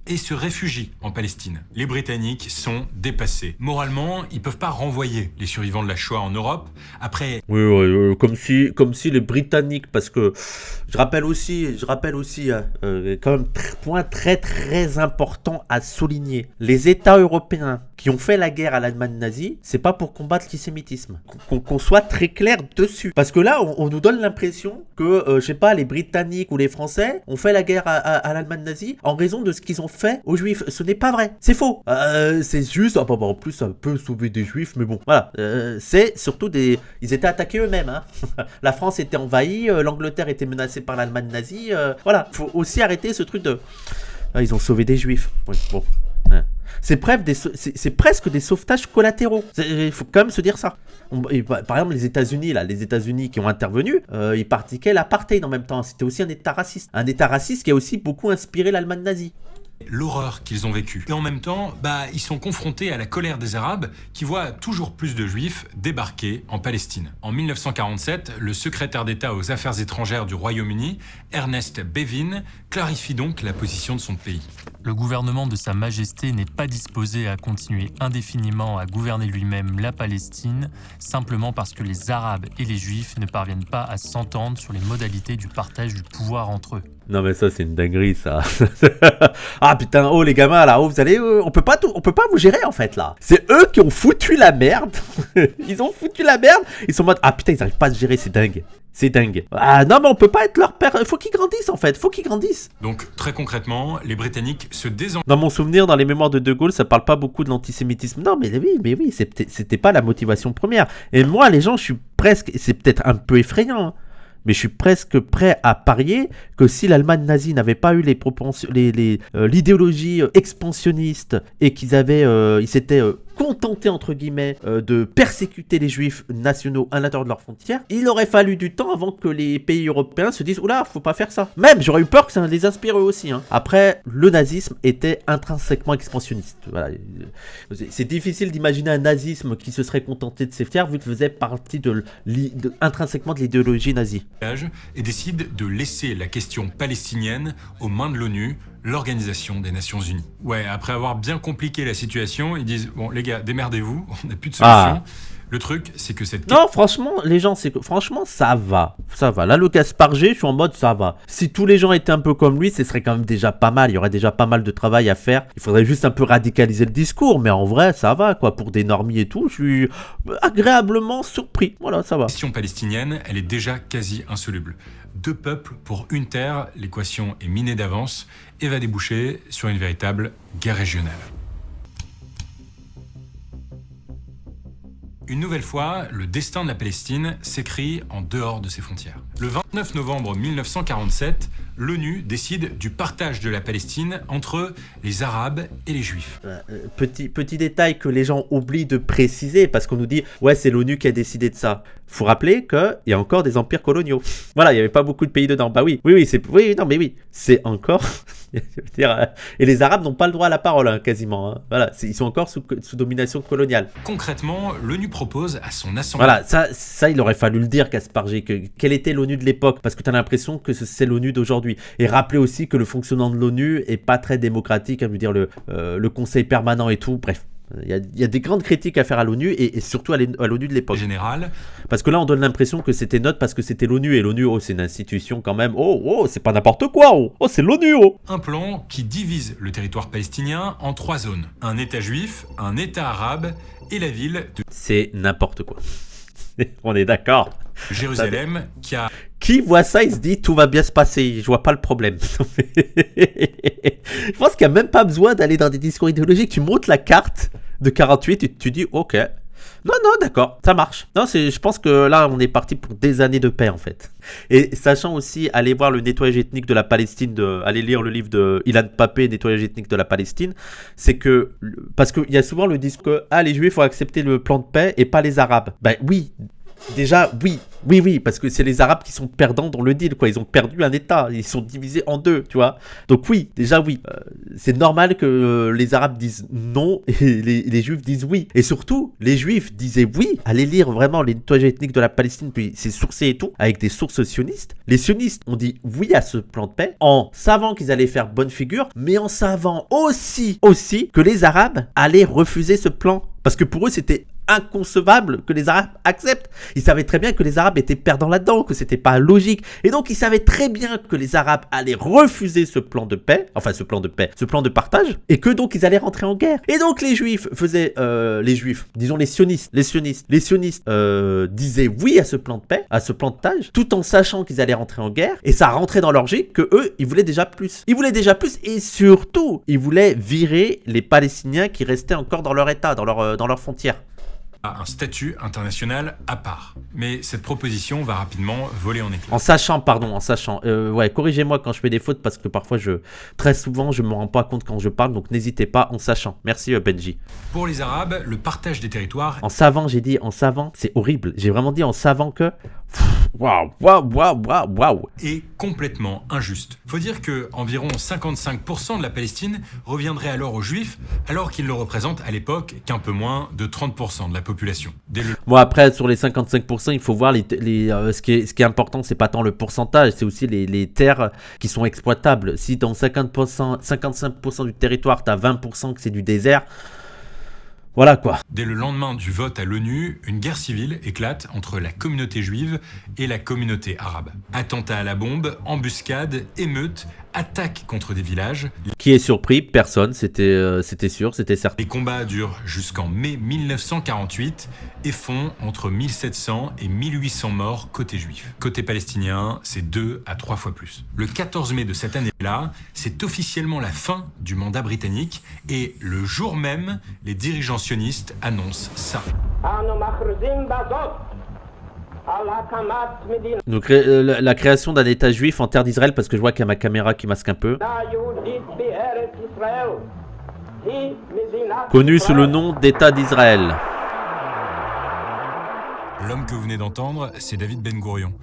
S2: Et se réfugient en Palestine. Les Britanniques sont dépassés. Moralement, ils peuvent pas renvoyer les survivants de la Shoah en Europe. Après...
S1: Oui, comme si les Britanniques, parce que je rappelle aussi quand même point très très important à souligner. Les États européens qui ont fait la guerre à l'Allemagne nazie, c'est pas pour combattre l'antisémitisme. Qu'on soit très clair dessus. Parce que là, on nous donne l'impression que, je sais pas, les Britanniques ou les Français ont fait la guerre à l'Allemagne nazie en raison de ce qu'ils ont fait aux Juifs. Ce n'est pas vrai. C'est faux. C'est juste, en plus, ça peut sauver des Juifs, mais bon, voilà. C'est surtout ils étaient attaqués eux-mêmes. Hein. La France était envahie, l'Angleterre était menacée par l'Allemagne nazie. Voilà. Faut aussi arrêter ce truc de... ils ont sauvé des Juifs. Oui, bon. C'est presque des sauvetages collatéraux. Il faut quand même se dire ça. Par exemple, les États-Unis qui ont intervenu, ils pratiquaient l'apartheid en même temps. C'était aussi un État raciste. Un État raciste qui a aussi beaucoup inspiré l'Allemagne nazie.
S2: L'horreur qu'ils ont vécue. Et en même temps, ils sont confrontés à la colère des Arabes qui voient toujours plus de Juifs débarquer en Palestine. En 1947, le secrétaire d'État aux Affaires étrangères du Royaume-Uni, Ernest Bevin, clarifie donc la position de son pays.
S10: Le gouvernement de Sa Majesté n'est pas disposé à continuer indéfiniment à gouverner lui-même la Palestine, simplement parce que les Arabes et les Juifs ne parviennent pas à s'entendre sur les modalités du partage du pouvoir entre eux.
S1: Non mais ça c'est une dinguerie ça. Ah putain, les gamins là, vous allez, on peut pas vous gérer en fait là. C'est eux qui ont foutu la merde. Ils ont foutu la merde. Ils sont en mode putain, ils arrivent pas à se gérer, c'est dingue. C'est dingue. Ah non mais on peut pas être leur père, faut qu'ils grandissent en fait, faut qu'ils grandissent.
S2: Donc très concrètement, les Britanniques se désengagent.
S1: Dans mon souvenir, dans les mémoires de Gaulle, ça parle pas beaucoup de l'antisémitisme. Non mais oui, c'était pas la motivation première. Et moi les gens, je suis presque, c'est peut-être un peu effrayant, hein, mais je suis presque prêt à parier que si l'Allemagne nazie n'avait pas eu l'idéologie expansionniste et qu'ils s'étaient contentés entre guillemets de persécuter les Juifs nationaux à l'intérieur de leurs frontières, il aurait fallu du temps avant que les pays européens se disent oula, faut pas faire ça. Même j'aurais eu peur que ça les inspire eux aussi. Hein. Après, le nazisme était intrinsèquement expansionniste. Voilà. C'est difficile d'imaginer un nazisme qui se serait contenté de ses frontières vu qu'il faisait partie intrinsèquement de l'idéologie nazie.
S2: Et décide de laisser la question palestinienne aux mains de l'ONU, l'Organisation des Nations Unies. Ouais, après avoir bien compliqué la situation, ils disent bon les gars, démerdez-vous, on n'a plus de solution. Le truc, c'est que cette...
S1: Non, franchement, les gens, franchement, ça va. Là, le Gaspard G, je suis en mode, ça va. Si tous les gens étaient un peu comme lui, ce serait quand même déjà pas mal. Il y aurait déjà pas mal de travail à faire. Il faudrait juste un peu radicaliser le discours. Mais en vrai, ça va, quoi. Pour des normies et tout, je suis agréablement surpris. Voilà, ça va.
S2: La question palestinienne, elle est déjà quasi insoluble. 2 peuples pour une terre, l'équation est minée d'avance et va déboucher sur une véritable guerre régionale. Une nouvelle fois, le destin de la Palestine s'écrit en dehors de ses frontières. Le 29 novembre 1947, l'ONU décide du partage de la Palestine entre les Arabes et les Juifs.
S1: Petit détail que les gens oublient de préciser, parce qu'on nous dit « Ouais, c'est l'ONU qui a décidé de ça ». Faut rappeler qu'il y a encore des empires coloniaux. Voilà, il n'y avait pas beaucoup de pays dedans. Bah oui, c'est encore... Et les Arabes n'ont pas le droit à la parole, hein, quasiment. Hein. Voilà, ils sont encore sous domination coloniale.
S2: Concrètement, l'ONU propose à son assemblée...
S1: Voilà, ça il aurait fallu le dire, Kasparji, quelle était l'ONU de l'époque, parce que tu as l'impression que c'est l'ONU d'aujourd'hui. Et rappeler aussi que le fonctionnement de l'ONU est pas très démocratique, hein, je veux dire, le conseil permanent et tout, bref. Il y a des grandes critiques à faire à l'ONU et surtout à l'ONU de l'époque.
S2: Général.
S1: Parce que là, on donne l'impression que c'était neutre parce que c'était l'ONU. Et l'ONU, c'est une institution quand même. C'est pas n'importe quoi. C'est l'ONU.
S2: Un plan qui divise le territoire palestinien en 3 zones. Un État juif, un État arabe et la ville de...
S1: C'est n'importe quoi. On est d'accord.
S2: Jérusalem qui a...
S1: Qui voit ça, il se dit tout va bien se passer, je vois pas le problème. Je pense qu'il n'y a même pas besoin d'aller dans des discours idéologiques. Tu montes la carte de 48 et tu dis ok. Non, d'accord, ça marche. Non, je pense que là, on est parti pour des années de paix en fait. Et sachant aussi, aller voir le nettoyage ethnique de la Palestine, aller lire le livre de Ilan Pappé, nettoyage ethnique de la Palestine, c'est que, parce qu'il y a souvent le discours que les Juifs ont accepté le plan de paix et pas les Arabes. Ben oui. Déjà, oui, parce que c'est les Arabes qui sont perdants dans le deal, quoi. Ils ont perdu un État, ils sont divisés en 2, tu vois. Donc oui, déjà oui. C'est normal que les Arabes disent non et les Juifs disent oui. Et surtout, les Juifs disaient oui. Allez lire vraiment les nettoyages ethniques de la Palestine, puis c'est sourcé et tout, avec des sources sionistes. Les sionistes ont dit oui à ce plan de paix, en savant qu'ils allaient faire bonne figure, mais en savant aussi que les Arabes allaient refuser ce plan. Parce que pour eux, c'était inconcevable que les Arabes acceptent. Ils savaient très bien que les Arabes étaient perdants là-dedans, que c'était pas logique. Et donc, ils savaient très bien que les Arabes allaient refuser ce plan de paix, ce plan de partage, et que donc ils allaient rentrer en guerre. Et donc, les Juifs faisaient, disons les sionistes disaient oui à ce plan de paix, à ce plan de partage, tout en sachant qu'ils allaient rentrer en guerre. Et ça rentrait dans leur logique que eux, ils voulaient déjà plus. Ils voulaient déjà plus et surtout, ils voulaient virer les Palestiniens qui restaient encore dans leur État, dans leurs frontières.
S2: A un statut international à part. Mais cette proposition va rapidement voler en éclats.
S1: En sachant. Corrigez-moi quand je fais des fautes parce que parfois, très souvent, je me rends pas compte quand je parle, donc n'hésitez pas en sachant. Merci Benji.
S2: Pour les Arabes, le partage des territoires...
S1: En savant, j'ai dit en savant, c'est horrible. J'ai vraiment dit en savant que... Waouh.
S2: Et complètement injuste. Faut dire que environ 55% de la Palestine reviendrait alors aux Juifs, alors qu'ils ne représentent à l'époque qu'un peu moins de 30% de la population.
S1: Bon, après, sur les 55%, il faut voir ce qui est important, c'est pas tant le pourcentage, c'est aussi les terres qui sont exploitables. Si dans 55% du territoire, tu as 20% que c'est du désert, voilà quoi.
S2: Dès le lendemain du vote à l'ONU, une guerre civile éclate entre la communauté juive et la communauté arabe. Attentats à la bombe, embuscades, émeutes, attaques contre des villages.
S1: Qui est surpris? Personne, c'était sûr, c'était certain.
S2: Les combats durent jusqu'en mai 1948 et font entre 1700 et 1800 morts côté juif. Côté palestinien, c'est 2 à 3 fois plus. Le 14 mai de cette année-là, c'est officiellement la fin du mandat britannique et le jour même, les dirigeants sionistes annoncent ça.
S1: Donc la création d'un État juif en terre d'Israël, parce que je vois qu'il y a ma caméra qui masque un peu. Connu sous le nom d'État d'Israël.
S2: L'homme que vous venez d'entendre, c'est David Ben Gourion.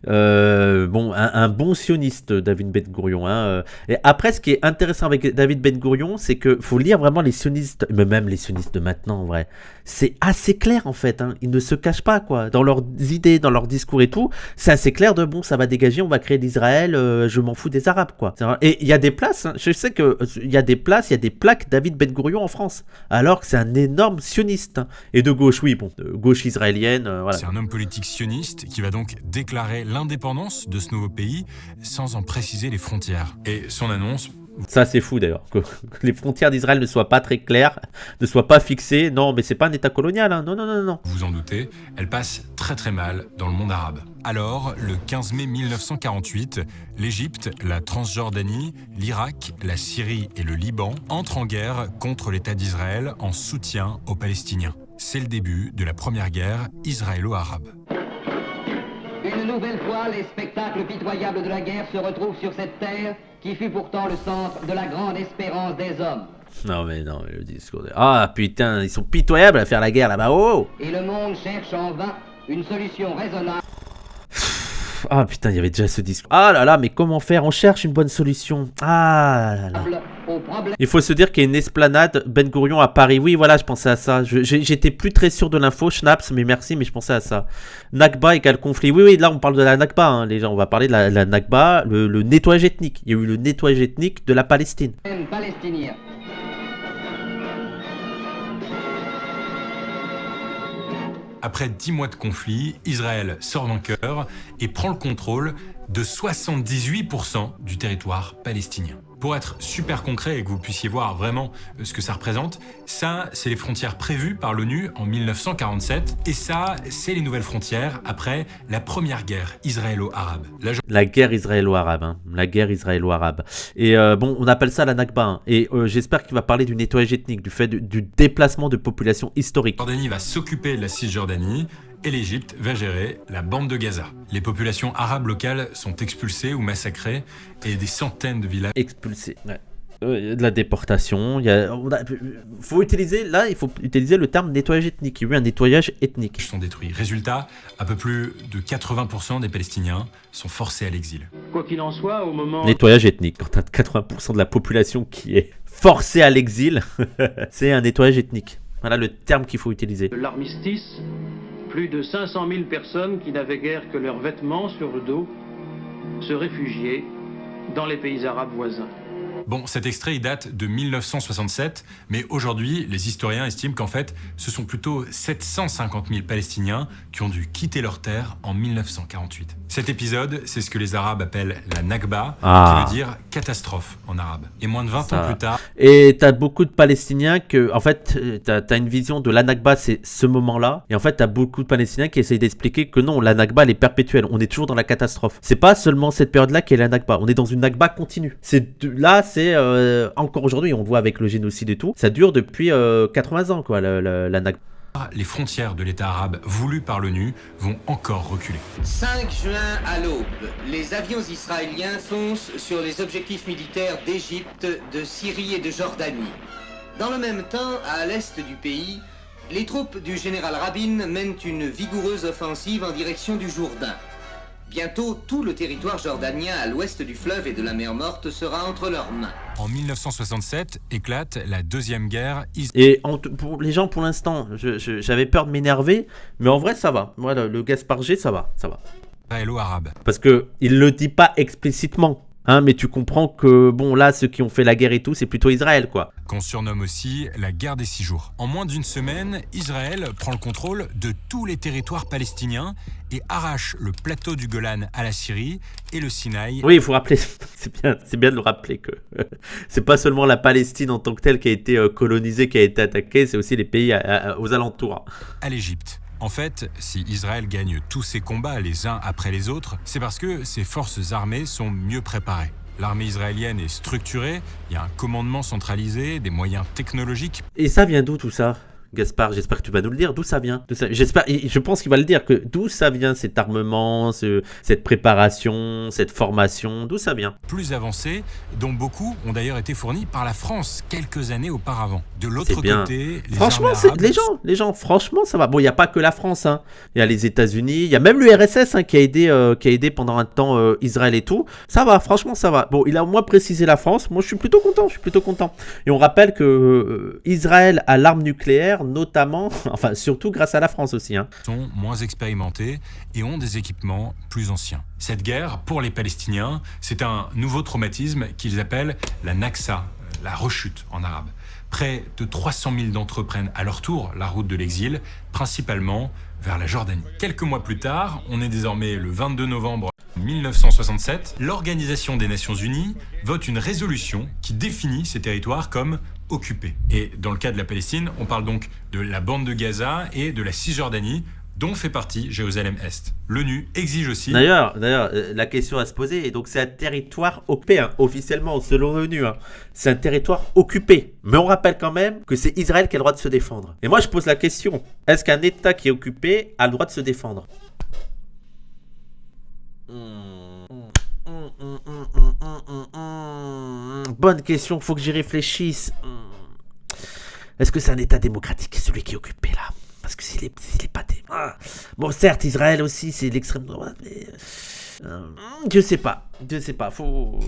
S1: Un bon sioniste, David Ben Gourion. Et après, ce qui est intéressant avec David Ben Gourion, c'est qu'il faut lire vraiment les sionistes, mais même les sionistes de maintenant, en vrai. C'est assez clair, en fait. Ils ne se cachent pas, quoi. Dans leurs idées, dans leurs discours et tout, c'est assez clair de, ça va dégager, on va créer l'Israël, je m'en fous des Arabes, quoi. Et il y a des places, je sais qu'il y a des plaques David Ben Gourion en France, alors que c'est un énorme sioniste. Et de gauche, de gauche israélienne. Voilà.
S2: C'est un homme politique sioniste qui va donc déclarer l'indépendance de ce nouveau pays sans en préciser les frontières. Et son annonce...
S1: Ça c'est fou d'ailleurs, que les frontières d'Israël ne soient pas très claires, ne soient pas fixées. Non, mais c'est pas un État colonial, hein. Non.
S2: Vous en doutez, elle passe très très mal dans le monde arabe. Alors, le 15 mai 1948, l'Égypte, la Transjordanie, l'Irak, la Syrie et le Liban entrent en guerre contre l'État d'Israël en soutien aux Palestiniens. C'est le début de la première guerre israélo-arabe.
S11: Une nouvelle fois, les spectacles pitoyables de la guerre se retrouvent sur cette terre qui fut pourtant le centre de la grande espérance des hommes.
S1: Non, mais le discours de... Ah, putain, ils sont pitoyables à faire la guerre là-bas, oh.
S11: Et le monde cherche en vain une solution raisonnable.
S1: Ah, putain, il y avait déjà ce discours. Ah là là, mais comment faire? On cherche une bonne solution. Ah là là. Il faut se dire qu'il y a une esplanade Ben Gourion à Paris. Oui, voilà, je pensais à ça. J'étais plus très sûr de l'info, Schnaps, mais merci, mais je pensais à ça. Nakba égale conflit. Oui, là, on parle de la Nakba, hein, les gens. On va parler de la Nakba, le nettoyage ethnique. Il y a eu le nettoyage ethnique de la Palestine.
S11: Palestinien.
S2: Après 10 mois de conflit, Israël sort vainqueur et prend le contrôle de 78% du territoire palestinien. Pour être super concret et que vous puissiez voir vraiment ce que ça représente, ça, c'est les frontières prévues par l'ONU en 1947 et ça, c'est les nouvelles frontières après la première guerre israélo-arabe.
S1: La guerre israélo-arabe, hein. La guerre israélo-arabe. Et bon, on appelle ça la Nakba, hein. Et j'espère qu'il va parler du nettoyage ethnique, du fait du déplacement de population historique.
S2: La Jordanie va s'occuper de la Cisjordanie et l'Égypte va gérer la bande de Gaza. Les populations arabes locales sont expulsées ou massacrées et des centaines de villages...
S1: Expulsées, ouais. De la déportation, il faut utiliser le terme nettoyage ethnique. Il y a eu un nettoyage ethnique.
S2: Sont détruits. Résultat, un peu plus de 80% des Palestiniens sont forcés à l'exil.
S3: Quoi qu'il en soit, au moment...
S1: Nettoyage ethnique, quand tu as 80% de la population qui est forcée à l'exil, c'est un nettoyage ethnique. Voilà le terme qu'il faut utiliser.
S3: L'armistice, plus de 500 000 personnes qui n'avaient guère que leurs vêtements sur le dos se réfugiaient dans les pays arabes voisins.
S2: Bon, cet extrait, il date de 1967, mais aujourd'hui, les historiens estiment qu'en fait, ce sont plutôt 750 000 Palestiniens qui ont dû quitter leur terre en 1948. Cet épisode, c'est ce que les Arabes appellent la Nakba, qui veut dire catastrophe en arabe. Et moins de 20 ans plus tard...
S1: Et t'as beaucoup de Palestiniens que, en fait, t'as une vision de la Nakba, c'est ce moment-là, et en fait, t'as beaucoup de Palestiniens qui essayent d'expliquer que non, la Nakba, elle est perpétuelle, on est toujours dans la catastrophe. C'est pas seulement cette période-là qui est la Nakba, on est dans une Nakba continue. Là, c'est encore aujourd'hui, on le voit avec le génocide et tout, ça dure depuis 80 ans, quoi, la Nakba.
S2: Les frontières de l'État arabe voulues par l'ONU vont encore reculer.
S11: 5 juin à l'aube, les avions israéliens foncent sur les objectifs militaires d'Égypte, de Syrie et de Jordanie. Dans le même temps, à l'est du pays, les troupes du général Rabin mènent une vigoureuse offensive en direction du Jourdain. Bientôt, tout le territoire jordanien à l'ouest du fleuve et de la mer Morte sera entre leurs mains.
S2: En 1967, éclate la deuxième guerre.
S1: Et pour les gens, pour l'instant, j'avais peur de m'énerver, mais en vrai, ça va. Voilà, le Gaspard G, ça va.
S2: Israélo-arabe.
S1: Parce qu'il ne le dit pas explicitement. Hein, mais tu comprends que, bon, là, ceux qui ont fait la guerre et tout, c'est plutôt Israël, quoi.
S2: Qu'on surnomme aussi la guerre des 6 jours. En moins d'une semaine, Israël prend le contrôle de tous les territoires palestiniens et arrache le plateau du Golan à la Syrie et le Sinaï.
S1: Oui, il faut rappeler, c'est bien de le rappeler que c'est pas seulement la Palestine en tant que telle qui a été colonisée, qui a été attaquée, c'est aussi les pays aux alentours.
S2: À l'Égypte. En fait, si Israël gagne tous ses combats les uns après les autres, c'est parce que ses forces armées sont mieux préparées. L'armée israélienne est structurée, il y a un commandement centralisé, des moyens technologiques.
S1: Et ça vient d'où tout ça ? Gaspard, j'espère que tu vas nous le dire, d'où ça vient. Je pense qu'il va le dire, que d'où ça vient cet armement, cette préparation, cette formation, d'où ça vient.
S2: Plus avancé, dont beaucoup ont d'ailleurs été fournis par la France quelques années auparavant. De l'autre côté,
S1: franchement, les gens, franchement, ça va. Bon, il n'y a pas que la France, hein. Il y a les États-Unis, il y a même l'URSS hein, qui a aidé pendant un temps Israël et tout. Ça va, franchement, ça va. Bon, il a au moins précisé la France. Moi, je suis plutôt content. Et on rappelle que Israël a l'arme nucléaire, notamment, enfin surtout grâce à la France aussi.
S2: Sont moins expérimentés et ont des équipements plus anciens. Cette guerre, pour les Palestiniens, c'est un nouveau traumatisme qu'ils appellent la Naksa, la rechute en arabe. Près de 300 000 d'entre eux prennent à leur tour la route de l'exil, principalement vers la Jordanie. Quelques mois plus tard, on est désormais le 22 novembre 1967, l'Organisation des Nations Unies vote une résolution qui définit ces territoires comme occupés. Et dans le cas de la Palestine, on parle donc de la bande de Gaza et de la Cisjordanie dont fait partie Jérusalem-Est. L'ONU exige aussi...
S1: D'ailleurs, la question à se poser, et donc c'est un territoire occupé, hein, officiellement, selon l'ONU. Hein. C'est un territoire occupé. Mais on rappelle quand même que c'est Israël qui a le droit de se défendre. Et moi, je pose la question, est-ce qu'un État qui est occupé a le droit de se défendre ? Bonne question, faut que j'y réfléchisse. Est-ce que c'est un État démocratique, celui qui est occupé là ? Parce que s'il est pas... Bon, certes, Israël aussi, c'est l'extrême droite, mais... Je sais pas, faut...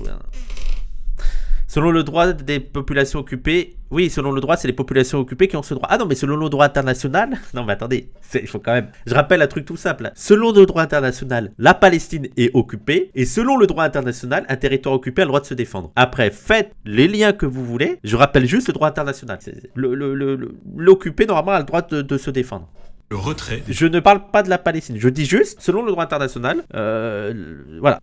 S1: Selon le droit des populations occupées... Oui, selon le droit, c'est les populations occupées qui ont ce droit. Ah non, mais selon le droit international... Non, mais attendez, il faut quand même... Je rappelle un truc tout simple. Selon le droit international, la Palestine est occupée. Et selon le droit international, un territoire occupé a le droit de se défendre. Après, faites les liens que vous voulez. Je rappelle juste le droit international. L'occupé, normalement, a le droit de se défendre.
S2: Le retrait...
S1: Je ne parle pas de la Palestine. Je dis juste, selon le droit international, voilà.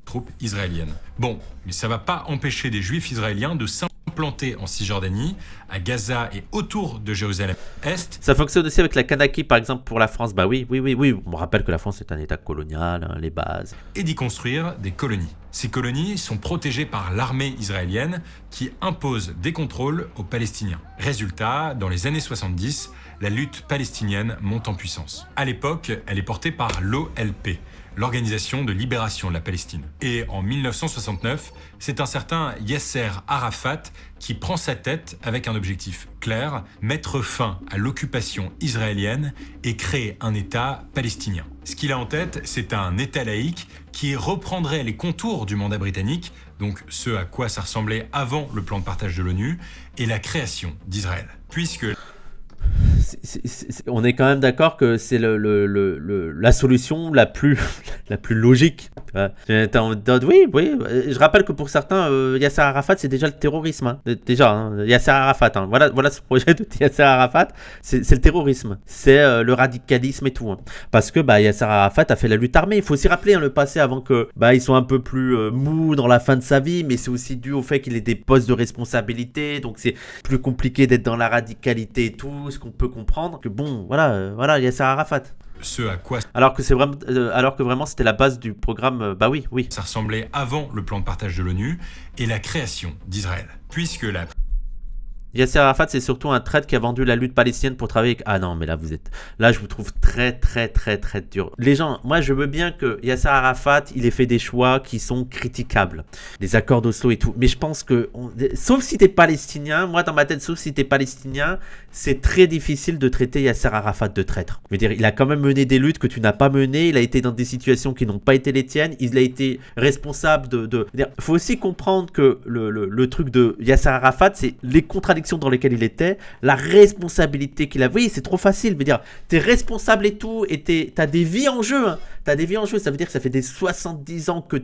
S2: Troupes israéliennes. Bon, mais ça va pas empêcher des Juifs israéliens de s'implanter en Cisjordanie, à Gaza et autour de Jérusalem-Est.
S1: Ça fonctionne aussi avec la Kanaki, par exemple, pour la France. Bah oui. On me rappelle que la France est un État colonial, hein, les bases.
S2: Et d'y construire des colonies. Ces colonies sont protégées par l'armée israélienne qui impose des contrôles aux Palestiniens. Résultat, dans les années 70, la lutte palestinienne monte en puissance. À l'époque, elle est portée par l'OLP, l'Organisation de libération de la Palestine. Et en 1969, c'est un certain Yasser Arafat qui prend sa tête avec un objectif clair, mettre fin à l'occupation israélienne et créer un État palestinien. Ce qu'il a en tête, c'est un État laïque qui reprendrait les contours du mandat britannique, donc ce à quoi ça ressemblait avant le plan de partage de l'ONU, et la création d'Israël. Puisque...
S1: on est quand même d'accord que c'est la solution la plus logique. Oui, je rappelle que pour certains, Yasser Arafat, c'est déjà le terrorisme. Hein. Yasser Arafat. Hein. Voilà ce projet de Yasser Arafat, c'est le terrorisme. C'est le radicalisme et tout. Hein. Parce que Yasser Arafat a fait la lutte armée. Il faut aussi rappeler le passé avant que ils sont un peu plus mous dans la fin de sa vie, mais c'est aussi dû au fait qu'il ait des postes de responsabilité. Donc c'est plus compliqué d'être dans la radicalité et tout, ce qu'on peut comprendre. Que bon, voilà, Yasser Arafat.
S2: Ce à quoi...
S1: Alors que vraiment c'était la base du programme, oui.
S2: Ça ressemblait avant le plan de partage de l'ONU et la création d'Israël. Puisque la...
S1: Yasser Arafat, c'est surtout un traître qui a vendu la lutte palestinienne pour travailler avec... Ah non, mais là, je vous trouve très dur. Les gens, moi, je veux bien que Yasser Arafat, il ait fait des choix qui sont critiquables. Les accords d'Oslo et tout. Mais je pense que... Sauf si t'es palestinien, moi, dans ma tête, sauf si t'es palestinien, c'est très difficile de traiter Yasser Arafat de traître. Je veux dire, il a quand même mené des luttes que tu n'as pas menées. Il a été dans des situations qui n'ont pas été les tiennes. Il a été responsable de... Il faut aussi comprendre que le truc de Yasser Arafat, c'est les contradictions dans lesquelles il était, la responsabilité qu'il a. Oui, c'est trop facile, veut dire, t'es responsable et tout, et t'as des vies en jeu, hein. T'as des vies en jeu, ça veut dire que ça fait des 70 ans que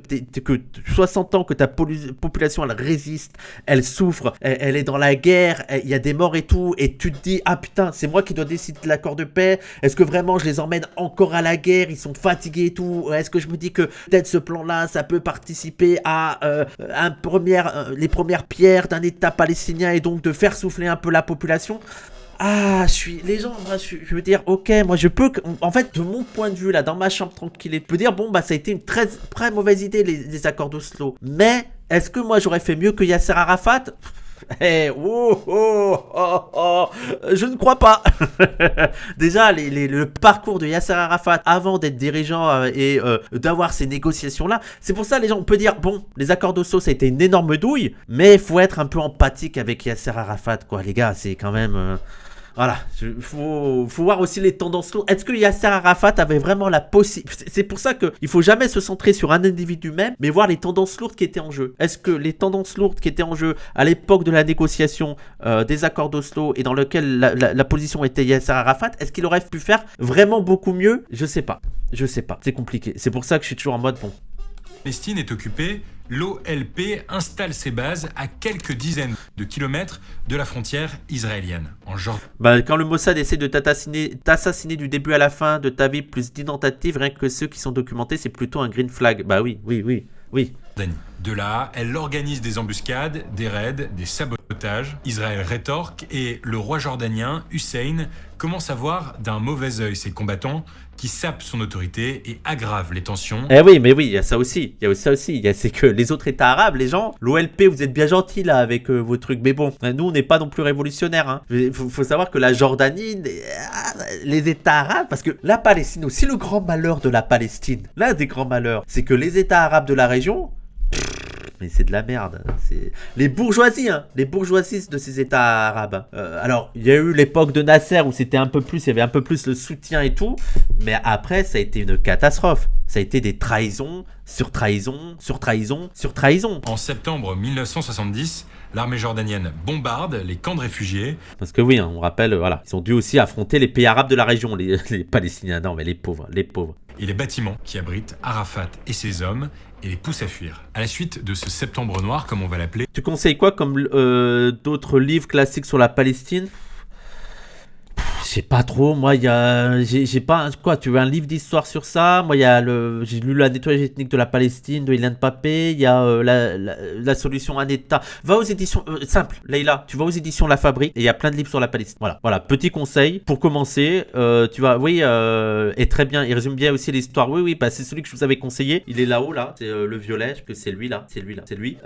S1: 60 ans que ta population, elle résiste, elle souffre, elle est dans la guerre, il y a des morts et tout, et tu te dis, ah putain, c'est moi qui dois décider de l'accord de paix, est-ce que vraiment je les emmène encore à la guerre, ils sont fatigués et tout, est-ce que je me dis que peut-être ce plan-là, ça peut participer à les premières pierres d'un État palestinien et donc de faire souffler un peu la population. Je veux dire, ok, moi je peux, en fait, de mon point de vue, là, dans ma chambre tranquille, je peux dire, ça a été une très mauvaise idée, les accords d'Oslo. Mais, est-ce que moi j'aurais fait mieux que Yasser Arafat ? Je ne crois pas. Déjà, le parcours de Yasser Arafat avant d'être dirigeant et d'avoir ces négociations-là, c'est pour ça les gens, on peut dire, les accords d'Oslo, ça a été une énorme douille, mais il faut être un peu empathique avec Yasser Arafat, quoi, les gars, c'est quand même... Voilà, faut voir aussi les tendances lourdes. Est-ce que Yasser Arafat avait vraiment la possibilité... C'est pour ça qu'il ne faut jamais se centrer sur un individu même, mais voir les tendances lourdes qui étaient en jeu. Est-ce que les tendances lourdes qui étaient en jeu à l'époque de la négociation des accords d'Oslo et dans lequel la position était Yasser Arafat, est-ce qu'il aurait pu faire vraiment beaucoup mieux ? Je sais pas, c'est compliqué. C'est pour ça que je suis toujours en mode
S2: Palestine est occupée, l'OLP installe ses bases à quelques dizaines de kilomètres de la frontière israélienne, en Jordanie.
S1: Quand le Mossad essaie de t'assassiner du début à la fin de ta vie plus d'identité, rien que ceux qui sont documentés, c'est plutôt un green flag. Oui.
S2: De là, elle organise des embuscades, des raids, des sabotages. otage. Israël rétorque et le roi jordanien Hussein commence à voir d'un mauvais œil ces combattants qui sapent son autorité et aggravent les tensions.
S1: Eh oui, mais oui, il y a ça aussi. Il y a ça aussi. C'est que les autres États arabes, les gens, l'OLP, vous êtes bien gentils là avec vos trucs. Mais bon, nous, on n'est pas non plus révolutionnaires. Hein. Faut savoir que la Jordanie, les États arabes, parce que la Palestine aussi, le grand malheur de la Palestine, l'un des grands malheurs, c'est que les États arabes de la région, mais c'est de la merde. C'est les bourgeoisies, hein, les bourgeoisies de ces États arabes. Alors, il y a eu l'époque de Nasser où c'était un peu plus, il y avait un peu plus le soutien et tout, mais après, ça a été une catastrophe. Ça a été des trahisons, sur trahison, sur trahison, sur trahison.
S2: En septembre 1970, l'armée jordanienne bombarde les camps de réfugiés.
S1: Parce que oui, hein, on rappelle, voilà, ils ont dû aussi affronter les pays arabes de la région, les Palestiniens. Non, mais les pauvres, les pauvres.
S2: Et les bâtiments qui abritent Arafat et ses hommes et les poussent à fuir. À la suite de ce septembre noir, comme on va l'appeler.
S1: Tu conseilles quoi comme d'autres livres classiques sur la Palestine ? Je sais pas trop, moi il y a, j'ai pas, quoi, tu veux un livre d'histoire sur ça? Moi il y a j'ai lu la nettoyage ethnique de la Palestine de Ilan Pappé, il y a la solution à un État. Va aux éditions, simple, Leïla, tu vas aux éditions La Fabrique et il y a plein de livres sur la Palestine. Voilà, petit conseil, pour commencer, tu vas, oui, et très bien, il résume bien aussi l'histoire, oui, bah c'est celui que je vous avais conseillé, il est là-haut là, c'est le violet, je pense que c'est lui.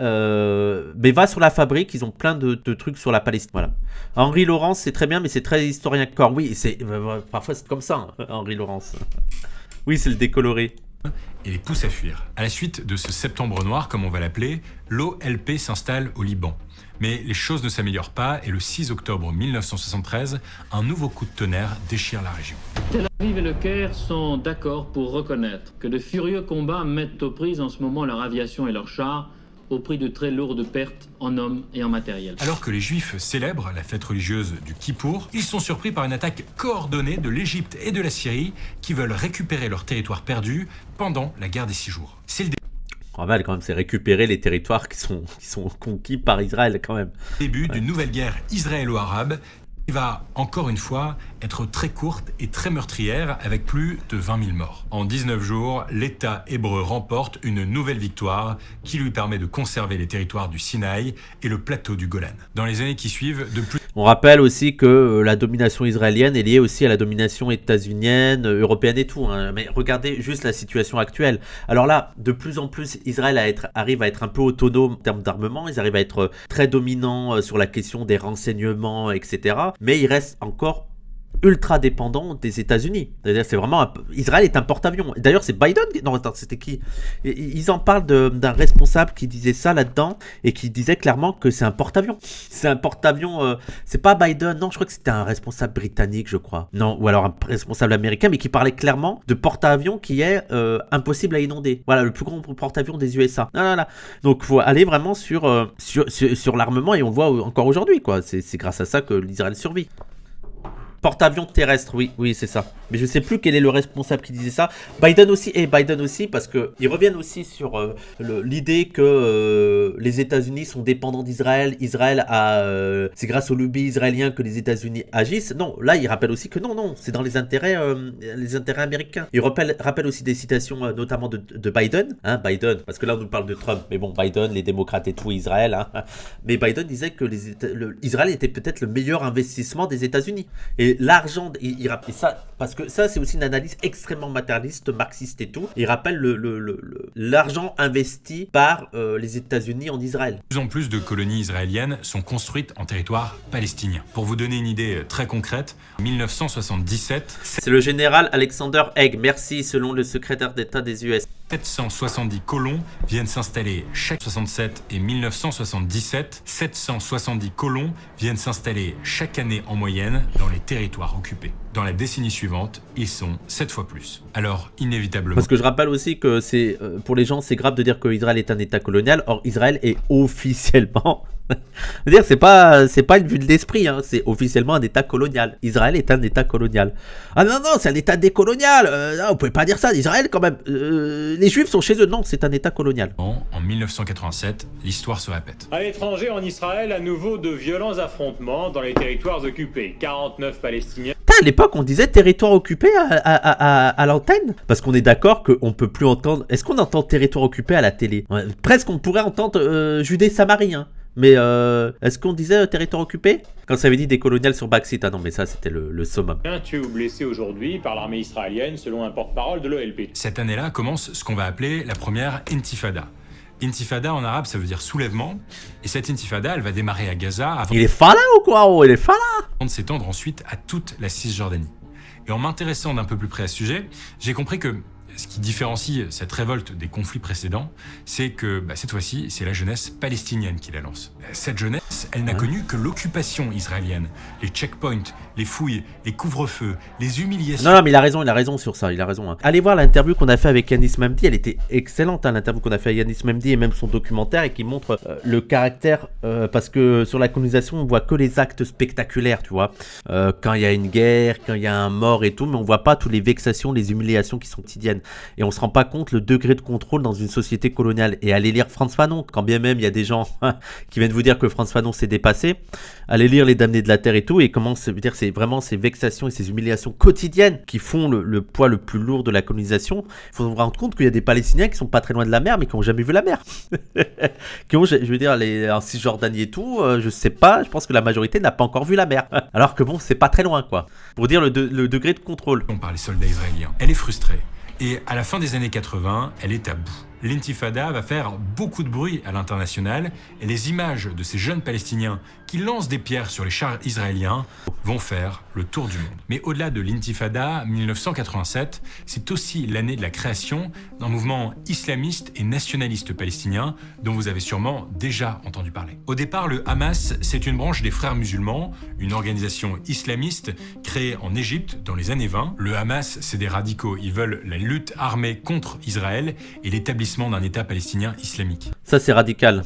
S1: Mais va sur La Fabrique, ils ont plein de trucs sur la Palestine, voilà. Henri Laurence, c'est très bien, mais c'est très historien corps. Oui, parfois c'est comme ça, hein, Henri Laurence. Oui, c'est le décoloré.
S2: Et les pousse à fuir. À la suite de ce septembre noir, comme on va l'appeler, l'OLP s'installe au Liban. Mais les choses ne s'améliorent pas et le 6 octobre 1973, un nouveau coup de tonnerre déchire la région.
S3: Tel Aviv et le Caire sont d'accord pour reconnaître que de furieux combats mettent aux prises en ce moment leur aviation et leurs chars, au prix de très lourdes pertes en hommes et en matériel.
S2: Alors que les Juifs célèbrent la fête religieuse du Kippour, ils sont surpris par une attaque coordonnée de l'Égypte et de la Syrie qui veulent récupérer leur territoire perdu pendant la guerre des 6 jours. C'est le
S1: quand même, c'est récupérer les territoires qui sont conquis par Israël quand même.
S2: Début d'une nouvelle guerre israélo-arabe qui va, encore une fois, être très courte et très meurtrière avec plus de 20 000 morts. En 19 jours, l'État hébreu remporte une nouvelle victoire qui lui permet de conserver les territoires du Sinaï et le plateau du Golan. Dans les années qui suivent,
S1: on rappelle aussi que la domination israélienne est liée aussi à la domination états-unienne, européenne et tout. Hein. Mais regardez juste la situation actuelle. Alors là, de plus en plus, Israël arrive à être un peu autonome en termes d'armement. Ils arrivent à être très dominants sur la question des renseignements, etc. Mais il reste encore ultra dépendant des États-Unis. C'est-à-dire, c'est vraiment Israël est un porte-avions. D'ailleurs, c'est Biden. Non, attends, c'était qui? Ils en parlent d'un responsable qui disait ça là-dedans et qui disait clairement que c'est un porte-avions. C'est un porte-avions. C'est pas Biden. Non, je crois que c'était un responsable britannique, je crois. Non, ou alors un responsable américain, mais qui parlait clairement de porte-avions qui est impossible à inonder. Voilà, le plus grand porte-avions des USA. Voilà. Donc, faut aller vraiment sur l'armement et on le voit encore aujourd'hui, quoi. C'est grâce à ça que l'Israël survit. Porte-avions terrestre, oui, c'est ça. Mais je sais plus quel est le responsable qui disait ça. Biden aussi, parce que ils reviennent aussi sur l'idée que les États-Unis sont dépendants d'Israël. C'est grâce au lobby israélien que les États-Unis agissent. Non, là, il rappelle aussi que non, c'est dans les intérêts américains. Il rappelle aussi des citations, notamment de Biden, Biden, parce que là, on nous parle de Trump. Mais bon, Biden, les démocrates et tout, Israël. Mais Biden disait que Israël était peut-être le meilleur investissement des États-Unis. Et l'argent, il rappelle ça, parce que ça c'est aussi une analyse extrêmement matérialiste, marxiste et tout. Il rappelle l'argent investi par les États-Unis en Israël.
S2: De plus en plus de colonies israéliennes sont construites en territoire palestinien. Pour vous donner une idée très concrète, en 1977...
S1: C'est le général Alexander Haig, merci, selon le secrétaire d'État des US.
S2: 770 colons viennent s'installer chaque 67 et 1977. 770 colons viennent s'installer chaque année en moyenne dans les territoires occupés. Dans la décennie suivante, ils sont 7 fois plus. Alors, inévitablement...
S1: Parce que je rappelle aussi que c'est pour les gens, c'est grave de dire qu'Israël est un État colonial. Or, Israël est officiellement... Je veux dire, c'est pas une vue de l'esprit, c'est officiellement un État colonial. Israël est un État colonial. Ah non, c'est un État décolonial. Non, vous pouvez pas dire ça. Israël, quand même. Les Juifs sont chez eux. Non, c'est un État colonial.
S2: En 1987, l'histoire se répète.
S12: À l'étranger, en Israël, à nouveau de violents affrontements dans les territoires occupés. 49 Palestiniens.
S1: À l'époque, on disait territoire occupé à l'antenne. Parce qu'on est d'accord qu'on peut plus entendre... Est-ce qu'on entend territoire occupé à la télé? Presque on pourrait entendre Judée-Samarie, Mais est-ce qu'on disait territoire occupé? Quand ça avait dit décolonial sur Backseat, ah non mais ça c'était le summum.
S12: Tué ou blessé aujourd'hui par l'armée israélienne selon un porte-parole de l'OLP.
S2: Cette année-là commence ce qu'on va appeler la première intifada. Intifada en arabe ça veut dire soulèvement, et cette intifada elle va démarrer à Gaza avant...
S1: Il est fala ou quoi? Oh, il est fala!
S2: ...de s'étendre ensuite à toute la Cisjordanie. Et en m'intéressant d'un peu plus près à ce sujet, j'ai compris que ce qui différencie cette révolte des conflits précédents, c'est que cette fois-ci, c'est la jeunesse palestinienne qui la lance. Cette jeunesse, elle n'a connu que l'occupation israélienne, les checkpoints, les fouilles, les couvre-feux, les humiliations...
S1: Non, mais il a raison sur ça, il a raison. Hein. Allez voir l'interview qu'on a fait avec Yanis Mamdi, elle était excellente, hein, l'interview qu'on a fait avec Yanis Mamdi et même son documentaire, et qui montre le caractère, parce que sur la colonisation, on voit que les actes spectaculaires, tu vois. Quand il y a une guerre, quand il y a un mort et tout, mais on voit pas toutes les vexations, les humiliations qui sont quotidiennes. Et on se rend pas compte le degré de contrôle dans une société coloniale. Et allez lire Frantz Fanon, quand bien même il y a des gens qui viennent vous dire que Frantz Fanon s'est dépassé, allez lire Les Damnés de la Terre et tout, et comment dire, c'est vraiment ces vexations et ces humiliations quotidiennes qui font le poids le plus lourd de la colonisation. Il faut se rendre compte qu'il y a des Palestiniens qui sont pas très loin de la mer, mais qui ont jamais vu la mer. Qui ont, je veux dire, en Cisjordanie et tout, je sais pas, je pense que la majorité n'a pas encore vu la mer. Alors que bon, c'est pas très loin, quoi. Pour dire le degré de contrôle.
S2: Par les soldats israéliens. Elle est frustrée. Et à la fin des années 80, elle est à bout. L'intifada va faire beaucoup de bruit à l'international et les images de ces jeunes Palestiniens qui lancent des pierres sur les chars israéliens vont faire le tour du monde. Mais au-delà de l'intifada, 1987, c'est aussi l'année de la création d'un mouvement islamiste et nationaliste palestinien dont vous avez sûrement déjà entendu parler. Au départ, le Hamas, c'est une branche des Frères musulmans, une organisation islamiste créée en Égypte dans les années 20. Le Hamas, c'est des radicaux, ils veulent la lutte armée contre Israël et l'établissement d'un État palestinien islamique.
S1: Ça, c'est radical.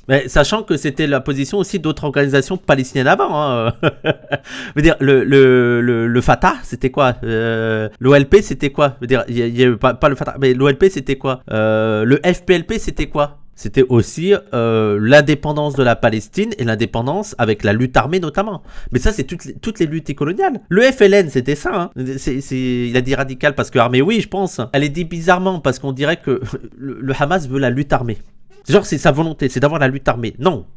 S1: Mais sachant que c'était la position aussi d'autres organisations palestiniennes avant. Hein. Je veux dire, le Fatah, c'était quoi? L'OLP, c'était quoi? Je veux dire, il y a pas le Fatah, mais l'OLP, c'était quoi? Le FPLP, c'était quoi? C'était aussi l'indépendance de la Palestine et l'indépendance avec la lutte armée notamment. Mais ça, c'est toutes les luttes coloniales. Le FLN, c'était ça. Hein. Il a dit radical parce que armée, oui, je pense. Elle est dit bizarrement parce qu'on dirait que le Hamas veut la lutte armée. Genre, c'est sa volonté, c'est d'avoir la lutte armée. Non,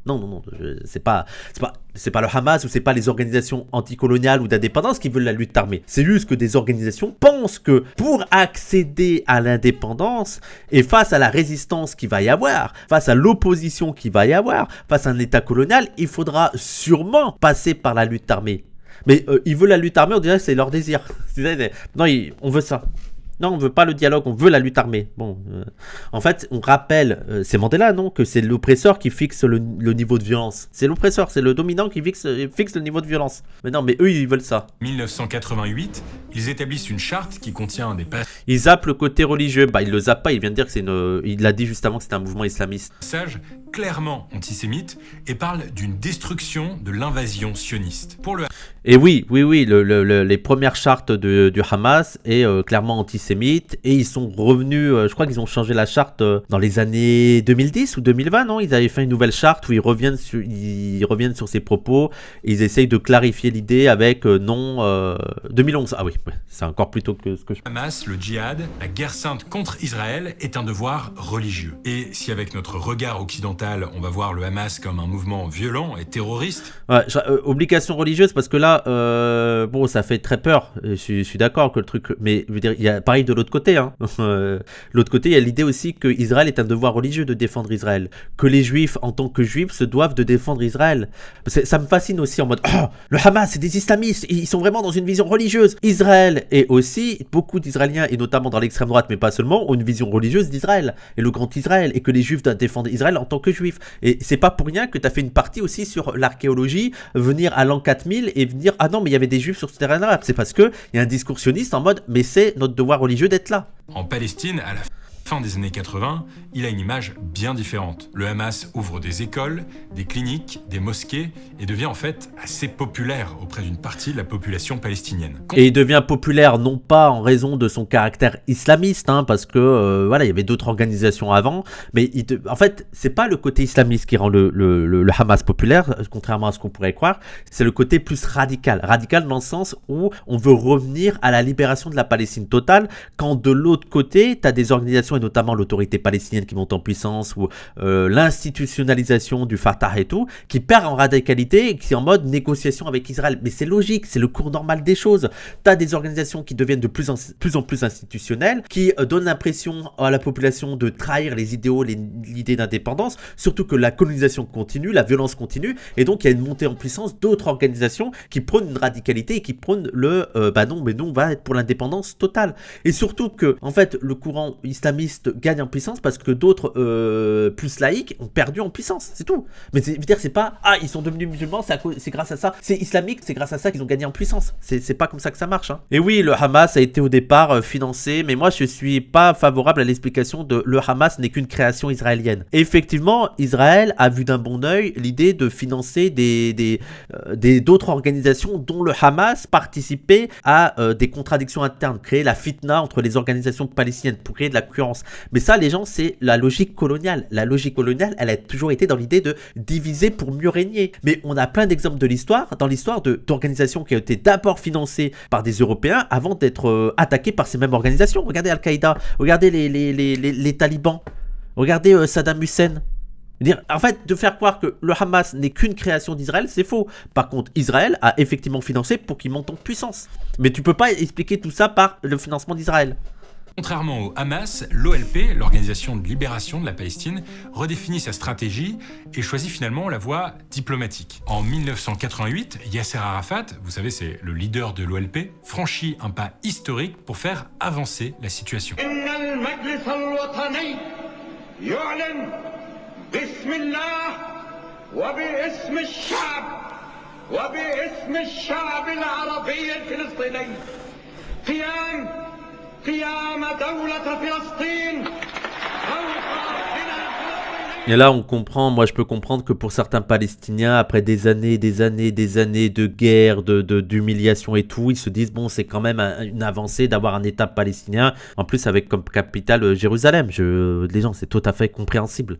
S1: c'est pas le Hamas ou c'est pas les organisations anticoloniales ou d'indépendance qui veulent la lutte armée. C'est juste que des organisations pensent que pour accéder à l'indépendance et face à la résistance qu'il va y avoir, face à l'opposition qu'il va y avoir, face à un État colonial, il faudra sûrement passer par la lutte armée. Mais ils veulent la lutte armée, on dirait que c'est leur désir. Non, on veut ça. Non, on veut pas le dialogue, on veut la lutte armée. Bon, en fait, on rappelle, c'est Mandela, non, que c'est l'oppresseur qui fixe le niveau de violence. C'est l'oppresseur, c'est le dominant qui fixe le niveau de violence. Mais non, mais eux, ils veulent ça.
S2: 1988, ils établissent une charte qui contient des passages.
S1: Ils zappent le côté religieux. Bah, il le zappe pas, il vient de dire que c'est il l'a dit justement que c'était un mouvement islamiste.
S2: Passages clairement antisémites et parle d'une destruction de l'invasion sioniste. Pour le...
S1: Et oui, les premières chartes du Hamas est clairement antisémite et ils sont revenus, je crois qu'ils ont changé la charte dans les années 2010 ou 2020, non? Ils avaient fait une nouvelle charte où ils reviennent sur ces propos et ils essayent de clarifier l'idée avec 2011. Ah oui, c'est encore plus tôt que ce que je...
S2: Hamas, le djihad, la guerre sainte contre Israël est un devoir religieux. Et si avec notre regard occidental, on va voir le Hamas comme un mouvement violent et terroriste...
S1: Ouais, obligation religieuse parce que là, bon, ça fait très peur. Je suis d'accord que le truc... Mais je veux dire, il y a pareil de l'autre côté. Hein. L'autre côté, il y a l'idée aussi que Israël est un devoir religieux de défendre Israël. Que les Juifs, en tant que Juifs, se doivent de défendre Israël. Ça me fascine aussi en mode... Oh, le Hamas, c'est des islamistes. Ils sont vraiment dans une vision religieuse. Israël et aussi, beaucoup d'Israéliens, et notamment dans l'extrême droite, mais pas seulement, ont une vision religieuse d'Israël. Et le grand Israël. Et que les Juifs doivent défendre Israël en tant que Juifs. Et c'est pas pour rien que tu as fait une partie aussi sur l'archéologie, venir à l'an 4000 et venir... Ah non, mais il y avait des Juifs sur ce terrain-là. C'est parce qu'il y a un discours sioniste en mode... Mais c'est notre devoir religieux d'être là.
S2: En Palestine, à la fin des années 80, il a une image bien différente. Le Hamas ouvre des écoles, des cliniques, des mosquées et devient en fait assez populaire auprès d'une partie de la population palestinienne.
S1: Et il devient populaire non pas en raison de son caractère islamiste, hein, parce que voilà, il y avait d'autres organisations avant, mais en fait, c'est pas le côté islamiste qui rend le Hamas populaire, contrairement à ce qu'on pourrait croire, c'est le côté plus radical dans le sens où on veut revenir à la libération de la Palestine totale, quand de l'autre côté, tu as des organisations organisations, et notamment l'autorité palestinienne qui monte en puissance, ou l'institutionnalisation du Fatah et tout, qui perd en radicalité et qui est en mode négociation avec Israël. Mais c'est logique, c'est le cours normal des choses. Tu as des organisations qui deviennent de plus en plus institutionnelles, qui donnent l'impression à la population de trahir les idéaux, l'idée d'indépendance, surtout que la colonisation continue, la violence continue, et donc il y a une montée en puissance d'autres organisations qui prônent une radicalité et qui prônent le non, mais nous on va être pour l'indépendance totale. Et surtout que en fait le courant islamiste gagne en puissance parce que d'autres plus laïcs ont perdu en puissance, c'est tout. Mais c'est pas ils sont devenus musulmans, c'est grâce à ça, c'est islamique, c'est grâce à ça qu'ils ont gagné en puissance. C'est pas comme ça que ça marche, hein. Et oui, le Hamas a été au départ financé, mais moi je suis pas favorable à l'explication de le Hamas n'est qu'une création israélienne. Et effectivement, Israël a vu d'un bon œil l'idée de financer d'autres organisations dont le Hamas participait à des contradictions internes, créer la fitna entre les organisations palestiniennes pour créer de la concurrence. Mais ça, les gens, c'est la logique coloniale. La logique coloniale, elle a toujours été dans l'idée de diviser pour mieux régner. Mais on a plein d'exemples de l'histoire, d'organisations qui ont été d'abord financées par des Européens avant d'être attaquées par ces mêmes organisations. Regardez Al-Qaïda, regardez les talibans, regardez Saddam Hussein. En fait, de faire croire que le Hamas n'est qu'une création d'Israël, c'est faux. Par contre, Israël a effectivement financé pour qu'il monte en puissance. Mais tu peux pas expliquer tout ça par le financement d'Israël.
S2: Contrairement au Hamas, l'OLP, l'Organisation de libération de la Palestine, redéfinit sa stratégie et choisit finalement la voie diplomatique. En 1988, Yasser Arafat, vous savez c'est le leader de l'OLP, franchit un pas historique pour faire avancer la situation.
S1: Et là on comprend, moi je peux comprendre que pour certains Palestiniens, après des années de guerre, d'humiliation et tout, ils se disent bon c'est quand même une avancée d'avoir un État palestinien, en plus avec comme capitale Jérusalem. Les gens, c'est tout à fait compréhensible.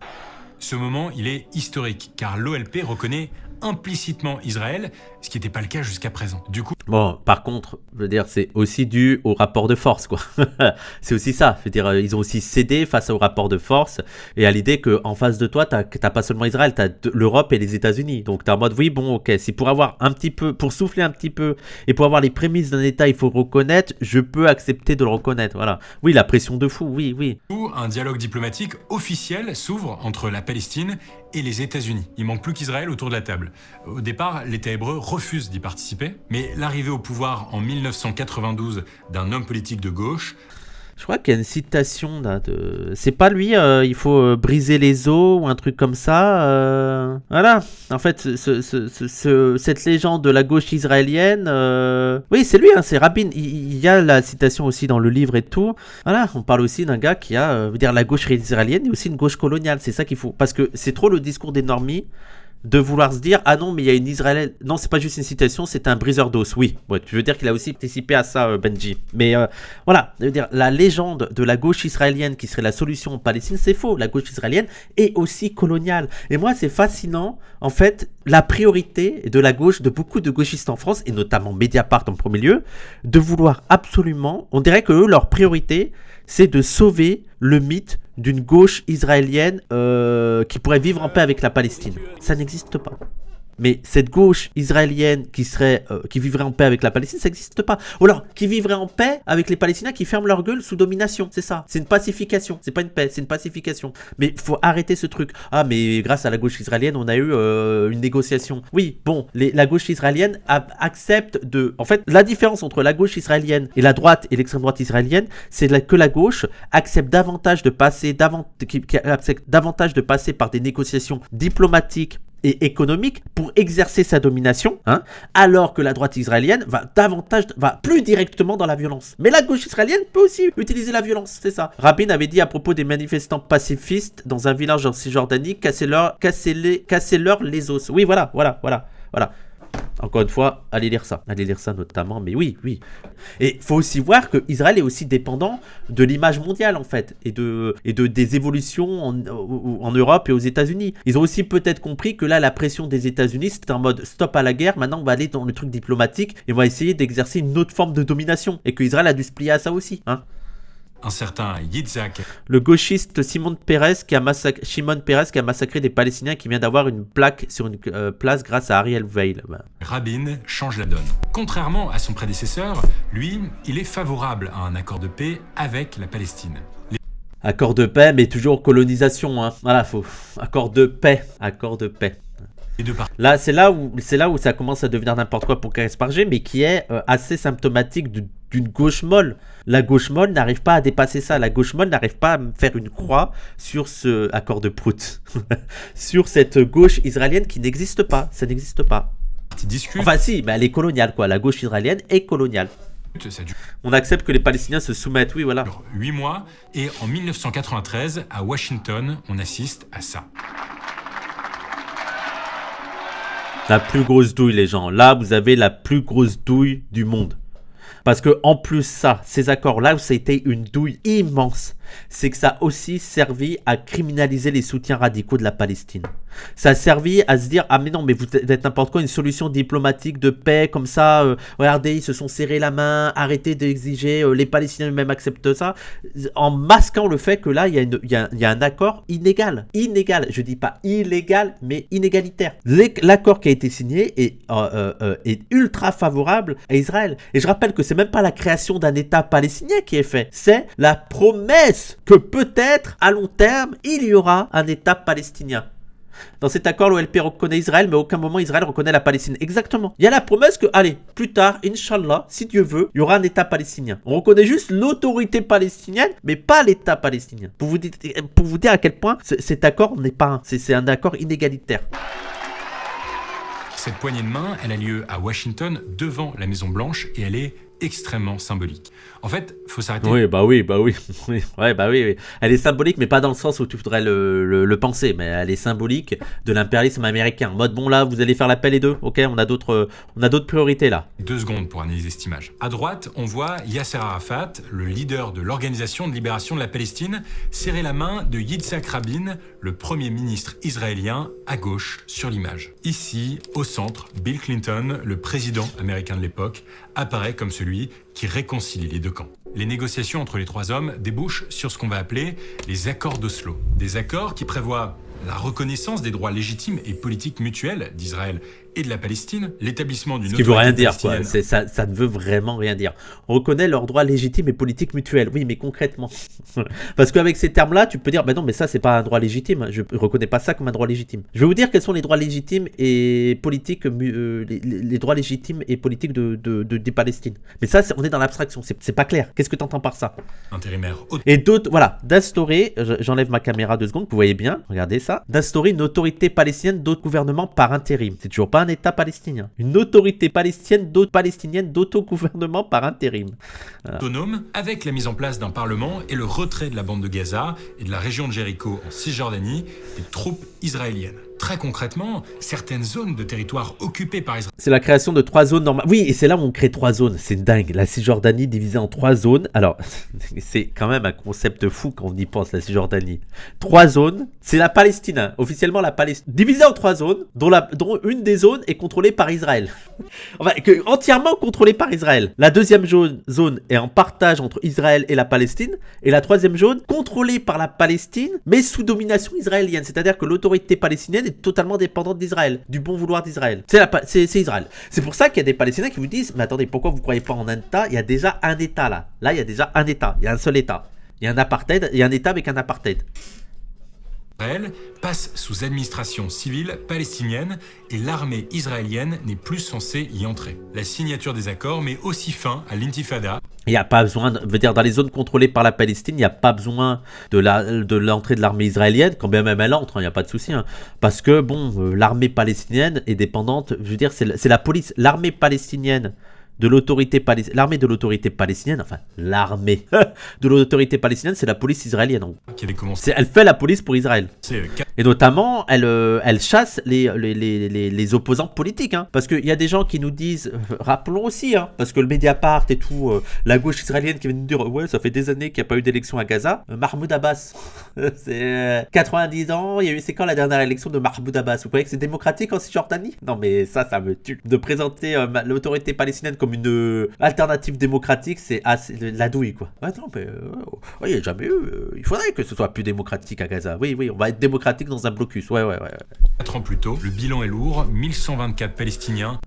S2: Ce moment, il est historique, car l'OLP reconnaît implicitement Israël, ce qui n'était pas le cas jusqu'à présent. Du coup...
S1: Bon, par contre, je veux dire, c'est aussi dû au rapport de force, quoi. C'est aussi ça. Je veux dire, ils ont aussi cédé face au rapport de force et à l'idée qu'en face de toi, t'as pas seulement Israël, t'as l'Europe et les États-Unis. Donc t'es en mode, oui, bon, ok, si pour avoir un petit peu, pour souffler un petit peu et pour avoir les prémices d'un État, il faut le reconnaître, je peux accepter de le reconnaître. Voilà. Oui, la pression de fou, oui.
S2: Un dialogue diplomatique officiel s'ouvre entre la Palestine et les États-Unis. Il manque plus qu'Israël autour de la table. Au départ, l'État hébreu refuse d'y participer, mais l'arrivée au pouvoir en 1992 d'un homme politique de gauche...
S1: Je crois qu'il y a une citation là, c'est pas lui, il faut briser les os ou un truc comme ça. Voilà, en fait, cette légende de la gauche israélienne, oui, c'est lui, hein, c'est Rabin. Il y a la citation aussi dans le livre et tout. Voilà, on parle aussi d'un gars qui a, veut dire la gauche israélienne et aussi une gauche coloniale. C'est ça qu'il faut, parce que c'est trop le discours des normies de vouloir se dire ah non mais il y a une Israélienne, non c'est pas juste une citation, c'est un briseur d'os. Oui, ouais, tu veux dire qu'il a aussi participé à ça, Benji. Mais voilà, je veux dire la légende de la gauche israélienne qui serait la solution en Palestine, c'est faux. La gauche israélienne est aussi coloniale. Et moi c'est fascinant en fait la priorité de la gauche, de beaucoup de gauchistes en France et notamment Mediapart en premier lieu, de vouloir absolument, on dirait que eux leur priorité c'est de sauver le mythe d'une gauche israélienne qui pourrait vivre en paix avec la Palestine. Ça n'existe pas. Mais cette gauche israélienne qui vivrait en paix avec la Palestine, ça n'existe pas. Ou alors, qui vivrait en paix avec les Palestiniens qui ferment leur gueule sous domination. C'est ça. C'est une pacification. C'est pas une paix, c'est une pacification. Mais il faut arrêter ce truc. Ah, mais grâce à la gauche israélienne, on a eu une négociation. Oui, bon, la gauche israélienne accepte de... En fait, la différence entre la gauche israélienne et la droite et l'extrême droite israélienne, c'est que la gauche accepte davantage de passer par des négociations diplomatiques et économique pour exercer sa domination, hein, alors que la droite israélienne va plus directement dans la violence. Mais la gauche israélienne peut aussi utiliser la violence, c'est ça. Rabin avait dit à propos des manifestants pacifistes dans un village en Cisjordanie, cassez-leur les os. Oui, voilà. Encore une fois, allez lire ça notamment, mais oui. Et il faut aussi voir que Israël est aussi dépendant de l'image mondiale en fait, et des évolutions en Europe et aux États-Unis. Ils ont aussi peut-être compris que là, la pression des États-Unis, c'était en mode stop à la guerre, maintenant on va aller dans le truc diplomatique et on va essayer d'exercer une autre forme de domination, et que Israël a dû se plier à ça aussi, hein.
S2: un certain Yitzhak
S1: Le gauchiste Shimon Peres qui a massacré des Palestiniens qui vient d'avoir une plaque sur une place grâce à Ariel Weil.
S2: Rabin change la donne. Contrairement à son prédécesseur, lui, il est favorable à un accord de paix avec la Palestine.
S1: Accord de paix, mais toujours colonisation, hein. Voilà, faut. Accord de paix. Là, c'est là où ça commence à devenir n'importe quoi pour Kaspargé, mais qui est assez symptomatique d'une gauche molle. La gauche molle n'arrive pas à dépasser ça. La gauche molle n'arrive pas à faire une croix sur ce accord de Prout. Sur cette gauche israélienne qui n'existe pas. Ça n'existe pas. Enfin si, mais elle est coloniale, quoi. La gauche israélienne est coloniale. On accepte que les Palestiniens se soumettent, oui, voilà.
S2: 8 mois, et en 1993, à Washington, on assiste à ça.
S1: La plus grosse douille, les gens. Là, vous avez la plus grosse douille du monde. Parce que en plus ça, ces accords-là, ça a été une douille immense. C'est que ça a aussi servi à criminaliser les soutiens radicaux de la Palestine. Ça a servi à se dire, ah mais non, mais vous êtes n'importe quoi, une solution diplomatique de paix comme ça, regardez, ils se sont serrés la main, arrêtez d'exiger, les Palestiniens eux-mêmes acceptent ça, en masquant le fait que là, il y a un accord inégal, je dis pas illégal, mais inégalitaire. L'accord qui a été signé est ultra favorable à Israël. Et je rappelle que c'est même pas la création d'un État palestinien qui est fait, c'est la promesse que peut-être, à long terme, il y aura un État palestinien. Dans cet accord, l'OLP reconnaît Israël, mais à aucun moment Israël reconnaît la Palestine. Exactement. Il y a la promesse que, allez, plus tard, Inch'Allah, si Dieu veut, il y aura un État palestinien. On reconnaît juste l'autorité palestinienne, mais pas l'État palestinien. Pour vous dire à quel point cet accord n'est pas c'est un accord inégalitaire.
S2: Cette poignée de main, elle a lieu à Washington, devant la Maison Blanche, et elle est extrêmement symbolique. En fait, faut s'arrêter.
S1: Oui. Oui. Elle est symbolique, mais pas dans le sens où tu voudrais le penser, mais elle est symbolique de l'impérialisme américain. En mode, bon là, vous allez faire l'appel les deux, ok, on a d'autres priorités là.
S2: 2 secondes pour analyser cette image. À droite, on voit Yasser Arafat, le leader de l'Organisation de libération de la Palestine, serrer la main de Yitzhak Rabin, le premier ministre israélien, à gauche sur l'image. Ici, au centre, Bill Clinton, le président américain de l'époque, apparaît comme celui qui réconcilie les deux camps. Les négociations entre les 3 hommes débouchent sur ce qu'on va appeler les accords d'Oslo. Des accords qui prévoient la reconnaissance des droits légitimes et politiques mutuels d'Israël et de la Palestine, l'établissement d'une
S1: autorité palestinienne. Ce qui veut rien dire, quoi. Ça ne veut vraiment rien dire. On reconnaît leurs droits légitimes et politiques mutuels. Oui, mais concrètement. Parce qu'avec ces termes-là, tu peux dire, non, mais ça, c'est pas un droit légitime. Je ne reconnais pas ça comme un droit légitime. Je vais vous dire quels sont les droits légitimes et politiques, les droits légitimes et politiques des Palestines. Mais ça, on est dans l'abstraction. C'est pas clair. Qu'est-ce que tu entends par ça?
S2: Intérimaire.
S1: Et d'autres, voilà, d'instaurer, j'enlève ma caméra 2 secondes, vous voyez bien, regardez ça, d'instaurer une autorité palestinienne d'autres gouvernements par intérim. C'est toujours pas un État palestinien. Une autorité palestinienne d'autogouvernement par intérim. Voilà.
S2: Autonome, avec la mise en place d'un parlement et le retrait de la bande de Gaza et de la région de Jéricho en Cisjordanie des troupes israéliennes. Très concrètement, certaines zones de territoire occupées par Israël.
S1: C'est la création de 3 zones normales. Oui, et c'est là où on crée 3 zones. C'est dingue. La Cisjordanie divisée en 3 zones. Alors, c'est quand même un concept fou quand on y pense, la Cisjordanie. 3 zones. C'est la Palestine. Hein. Officiellement, la Palestine. Divisée en 3 zones, dont une des zones est contrôlée par Israël. Enfin, entièrement contrôlée par Israël. La deuxième zone est en partage entre Israël et la Palestine. Et la troisième zone, contrôlée par la Palestine, mais sous domination israélienne. C'est-à-dire que l'autorité palestinienne est totalement dépendante d'Israël, du bon vouloir d'Israël. C'est Israël. C'est pour ça qu'il y a des Palestiniens qui vous disent, mais attendez, pourquoi vous ne croyez pas en un État? Il y a déjà un État là. Là, il y a déjà un État. Il y a un seul État. Il y a un apartheid, il y a un État avec un apartheid.
S2: Israël passe sous administration civile palestinienne et l'armée israélienne n'est plus censée y entrer. La signature des accords met aussi fin à l'intifada.
S1: Il n'y a pas besoin, dans les zones contrôlées par la Palestine, il n'y a pas besoin de l'entrée de l'armée israélienne, quand même elle entre, il n'y a pas de souci. Hein, parce que, l'armée palestinienne est dépendante, je veux dire, c'est la police, l'armée palestinienne l'armée de l'autorité palestinienne, enfin l'armée de l'autorité palestinienne, c'est la police israélienne. Elle fait la police pour Israël. Et notamment, elle chasse les opposants politiques. Hein, parce qu'il y a des gens qui nous disent, rappelons aussi, hein, parce que le Mediapart et tout, la gauche israélienne qui vient nous dire, ouais, ça fait des années qu'il n'y a pas eu d'élection à Gaza. Mahmoud Abbas, c'est 90 ans, c'est quand la dernière élection de Mahmoud Abbas? Vous croyez que c'est démocratique en Cisjordanie? Non mais ça me tue. De présenter l'autorité palestinienne comme comme une alternative démocratique, c'est la douille, quoi. Ah non, mais il n'y a jamais eu. Il faudrait que ce soit plus démocratique à Gaza. Oui, on va être démocratique dans un blocus. Ouais.
S2: 4 ans plus tôt, le bilan est lourd, 1124 Palestiniens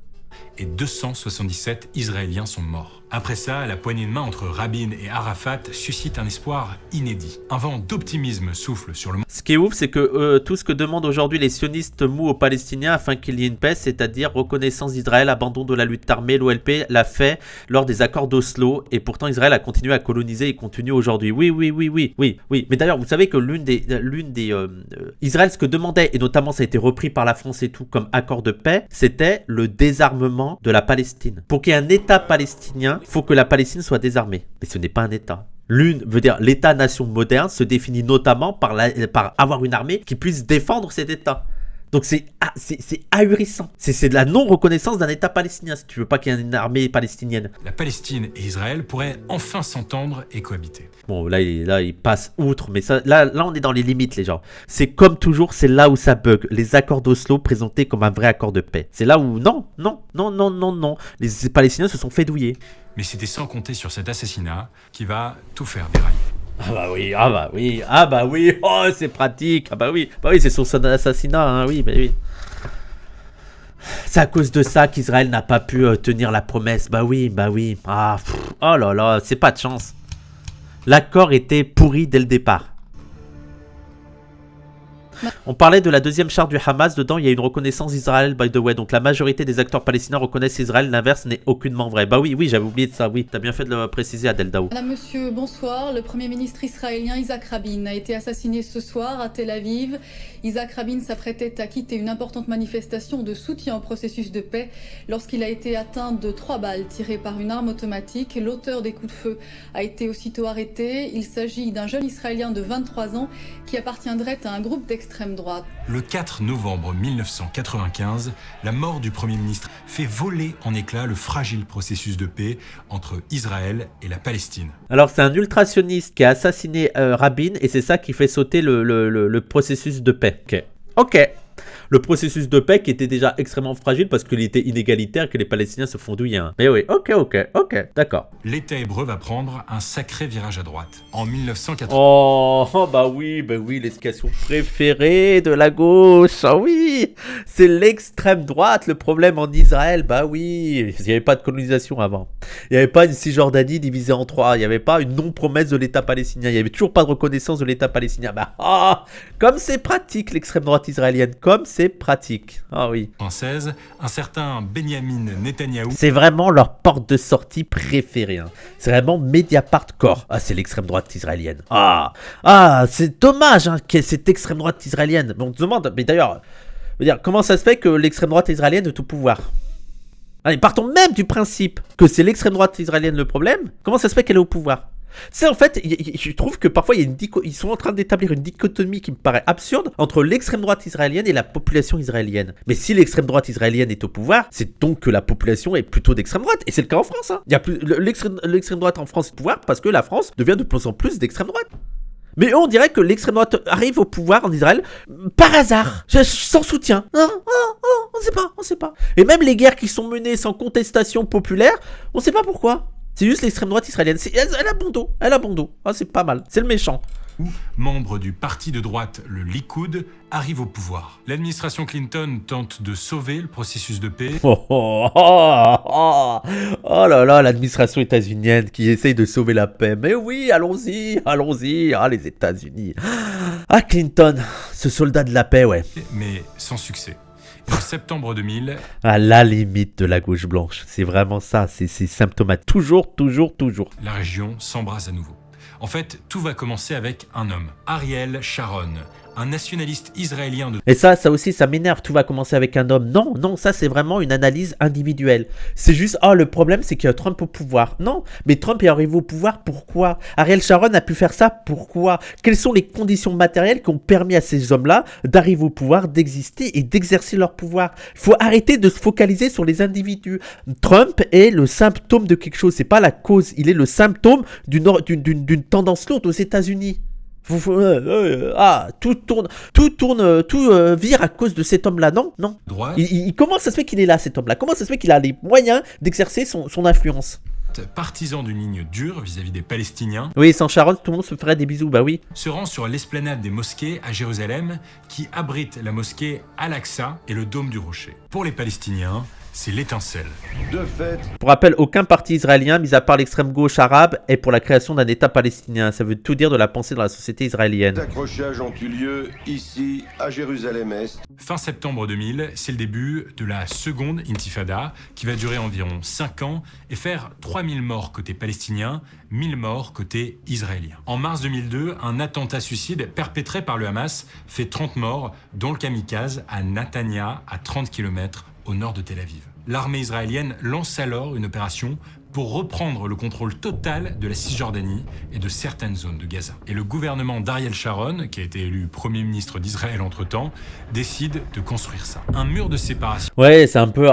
S2: et 277 Israéliens sont morts. Après ça, la poignée de main entre Rabin et Arafat suscite un espoir inédit. Un vent d'optimisme souffle sur le monde.
S1: Ce qui est ouf, c'est que tout ce que demandent aujourd'hui les sionistes mous aux Palestiniens afin qu'il y ait une paix, c'est-à-dire reconnaissance d'Israël, abandon de la lutte armée, l'OLP l'a fait lors des accords d'Oslo, et pourtant Israël a continué à coloniser et continue aujourd'hui. Oui. Mais d'ailleurs, vous savez que Israël, ce que demandait, et notamment ça a été repris par la France et tout comme accord de paix, c'était le désarmement de la Palestine. Pour qu'il y ait un État palestinien, il faut que la Palestine soit désarmée. Mais ce n'est pas un État. L'État-nation moderne se définit notamment par avoir une armée qui puisse défendre cet État. Donc c'est ahurissant. C'est de la non-reconnaissance d'un État palestinien, si tu veux pas qu'il y ait une armée palestinienne.
S2: La Palestine et Israël pourraient enfin s'entendre et cohabiter.
S1: Bon, là il passe outre, mais ça, là on est dans les limites, les gens. C'est comme toujours, c'est là où ça bug. Les accords d'Oslo présentés comme un vrai accord de paix. C'est là où non. Les Palestiniens se sont fait douiller.
S2: Mais c'était sans compter sur cet assassinat qui va tout faire dérailler.
S1: Ah bah oui, oh c'est pratique, c'est sur son assassinat, hein, oui. C'est à cause de ça qu'Israël n'a pas pu tenir la promesse, oh là là, c'est pas de chance. L'accord était pourri dès le départ. On parlait de la deuxième charte du Hamas, dedans il y a une reconnaissance d'Israël, by the way, donc la majorité des acteurs palestiniens reconnaissent Israël, l'inverse n'est aucunement vrai. Oui, j'avais oublié de ça, t'as bien fait de le préciser, Adel Daou.
S13: Madame, monsieur, bonsoir. Le premier ministre israélien Isaac Rabin a été assassiné ce soir à Tel Aviv. Isaac Rabin s'apprêtait à quitter une importante manifestation de soutien au processus de paix lorsqu'il a été atteint de 3 balles tirées par une arme automatique. L'auteur des coups de feu a été aussitôt arrêté. Il s'agit d'un jeune Israélien de 23 ans qui appartiendrait à un groupe d'extrême droite.
S2: Le 4 novembre 1995, la mort du Premier ministre fait voler en éclats le fragile processus de paix entre Israël et la Palestine.
S1: Alors c'est un ultra-sioniste qui a assassiné Rabin et c'est ça qui fait sauter le processus de paix. Ok. Le processus de paix qui était déjà extrêmement fragile parce qu'il était inégalitaire, que les Palestiniens se font douiller. Hein. Mais oui, ok, d'accord.
S2: L'État hébreu va prendre un sacré virage à droite. En 1980.
S1: Oh, bah oui, l'éducation préférée de la gauche. Ah oui, c'est l'extrême droite, le problème en Israël. Bah oui, il n'y avait pas de colonisation avant. Il n'y avait pas une Cisjordanie divisée en 3. Il n'y avait pas une non-promesse de l'État palestinien. Il n'y avait toujours pas de reconnaissance de l'État palestinien. Comme c'est pratique l'extrême droite israélienne, comme c'est pratique. Ah oui.
S2: En 16, un certain Benjamin Netanyahou.
S1: C'est vraiment leur porte de sortie préférée. Hein. C'est vraiment Mediapart Corps. Ah, c'est l'extrême droite israélienne. C'est dommage qu'il y ait cette extrême droite israélienne. Mais on se demande, mais d'ailleurs, comment ça se fait que l'extrême droite israélienne est au pouvoir? Allez, partons même du principe que c'est l'extrême droite israélienne le problème. Comment ça se fait qu'elle est au pouvoir? C'est en fait, je trouve que parfois ils sont en train d'établir une dichotomie qui me paraît absurde entre l'extrême droite israélienne et la population israélienne. Mais si l'extrême droite israélienne est au pouvoir, c'est donc que la population est plutôt d'extrême droite. Et c'est le cas en France. Hein. Il y a plus l'extrême droite en France est au pouvoir parce que la France devient de plus en plus d'extrême droite. Mais on dirait que l'extrême droite arrive au pouvoir en Israël par hasard, sans soutien. On sait pas. Et même les guerres qui sont menées sans contestation populaire, on sait pas pourquoi. C'est juste l'extrême droite israélienne. Elle a bon dos. Ah, c'est pas mal. C'est le méchant.
S2: Membre du parti de droite, le Likoud, arrive au pouvoir. L'administration Clinton tente de sauver le processus de paix.
S1: Oh là là, l'administration états-unienne qui essaye de sauver la paix. Mais oui, allons-y. Ah, les États-Unis. Ah, Clinton, ce soldat de la paix, ouais.
S2: Mais sans succès. En septembre 2000...
S1: À la limite de la gauche blanche. C'est vraiment ça, c'est symptomatique. Toujours.
S2: La région s'embrase à nouveau. En fait, tout va commencer avec un homme, Ariel Sharon, un nationaliste israélien de...
S1: Et ça aussi, ça m'énerve, tout va commencer avec un homme. Non, ça c'est vraiment une analyse individuelle. C'est juste, le problème c'est qu'il y a Trump au pouvoir. Non, mais Trump est arrivé au pouvoir, pourquoi? Ariel Sharon a pu faire ça, pourquoi? Quelles sont les conditions matérielles qui ont permis à ces hommes-là d'arriver au pouvoir, d'exister et d'exercer leur pouvoir? Il faut arrêter de se focaliser sur les individus. Trump est le symptôme de quelque chose, c'est pas la cause, il est le symptôme d'une tendance lourde aux États-Unis. Tout vire à cause de cet homme-là. Non. Comment ça se fait qu'il est là, cet homme-là? Comment ça se fait qu'il a les moyens d'exercer son influence?
S2: Partisan d'une ligne dure vis-à-vis des Palestiniens.
S1: Oui, sans Sharon, tout le monde se ferait des bisous, bah oui.
S2: Se rend sur l'esplanade des mosquées à Jérusalem, qui abrite la mosquée Al-Aqsa et le dôme du Rocher. Pour les Palestiniens, c'est l'étincelle.
S5: De fait,
S1: Pour rappel, aucun parti israélien, mis à part l'extrême gauche arabe, est pour la création d'un État palestinien. Ça veut tout dire de la pensée dans la société israélienne.
S5: les accrochages ont eu lieu ici, à Jérusalem-Est.
S2: Fin septembre 2000, c'est le début de la seconde intifada, qui va durer environ 5 ans et faire 3000 morts côté palestinien, 1000 morts côté israélien. En mars 2002, un attentat suicide perpétré par le Hamas fait 30 morts, dont le kamikaze à Netanya, à 30 km au nord de Tel Aviv. L'armée israélienne lance alors une opération pour reprendre le contrôle total de la Cisjordanie et de certaines zones de Gaza. Et le gouvernement d'Ariel Sharon, qui a été élu Premier ministre d'Israël entre-temps, décide de construire ça. Un mur de séparation.
S1: Ouais, c'est un peu...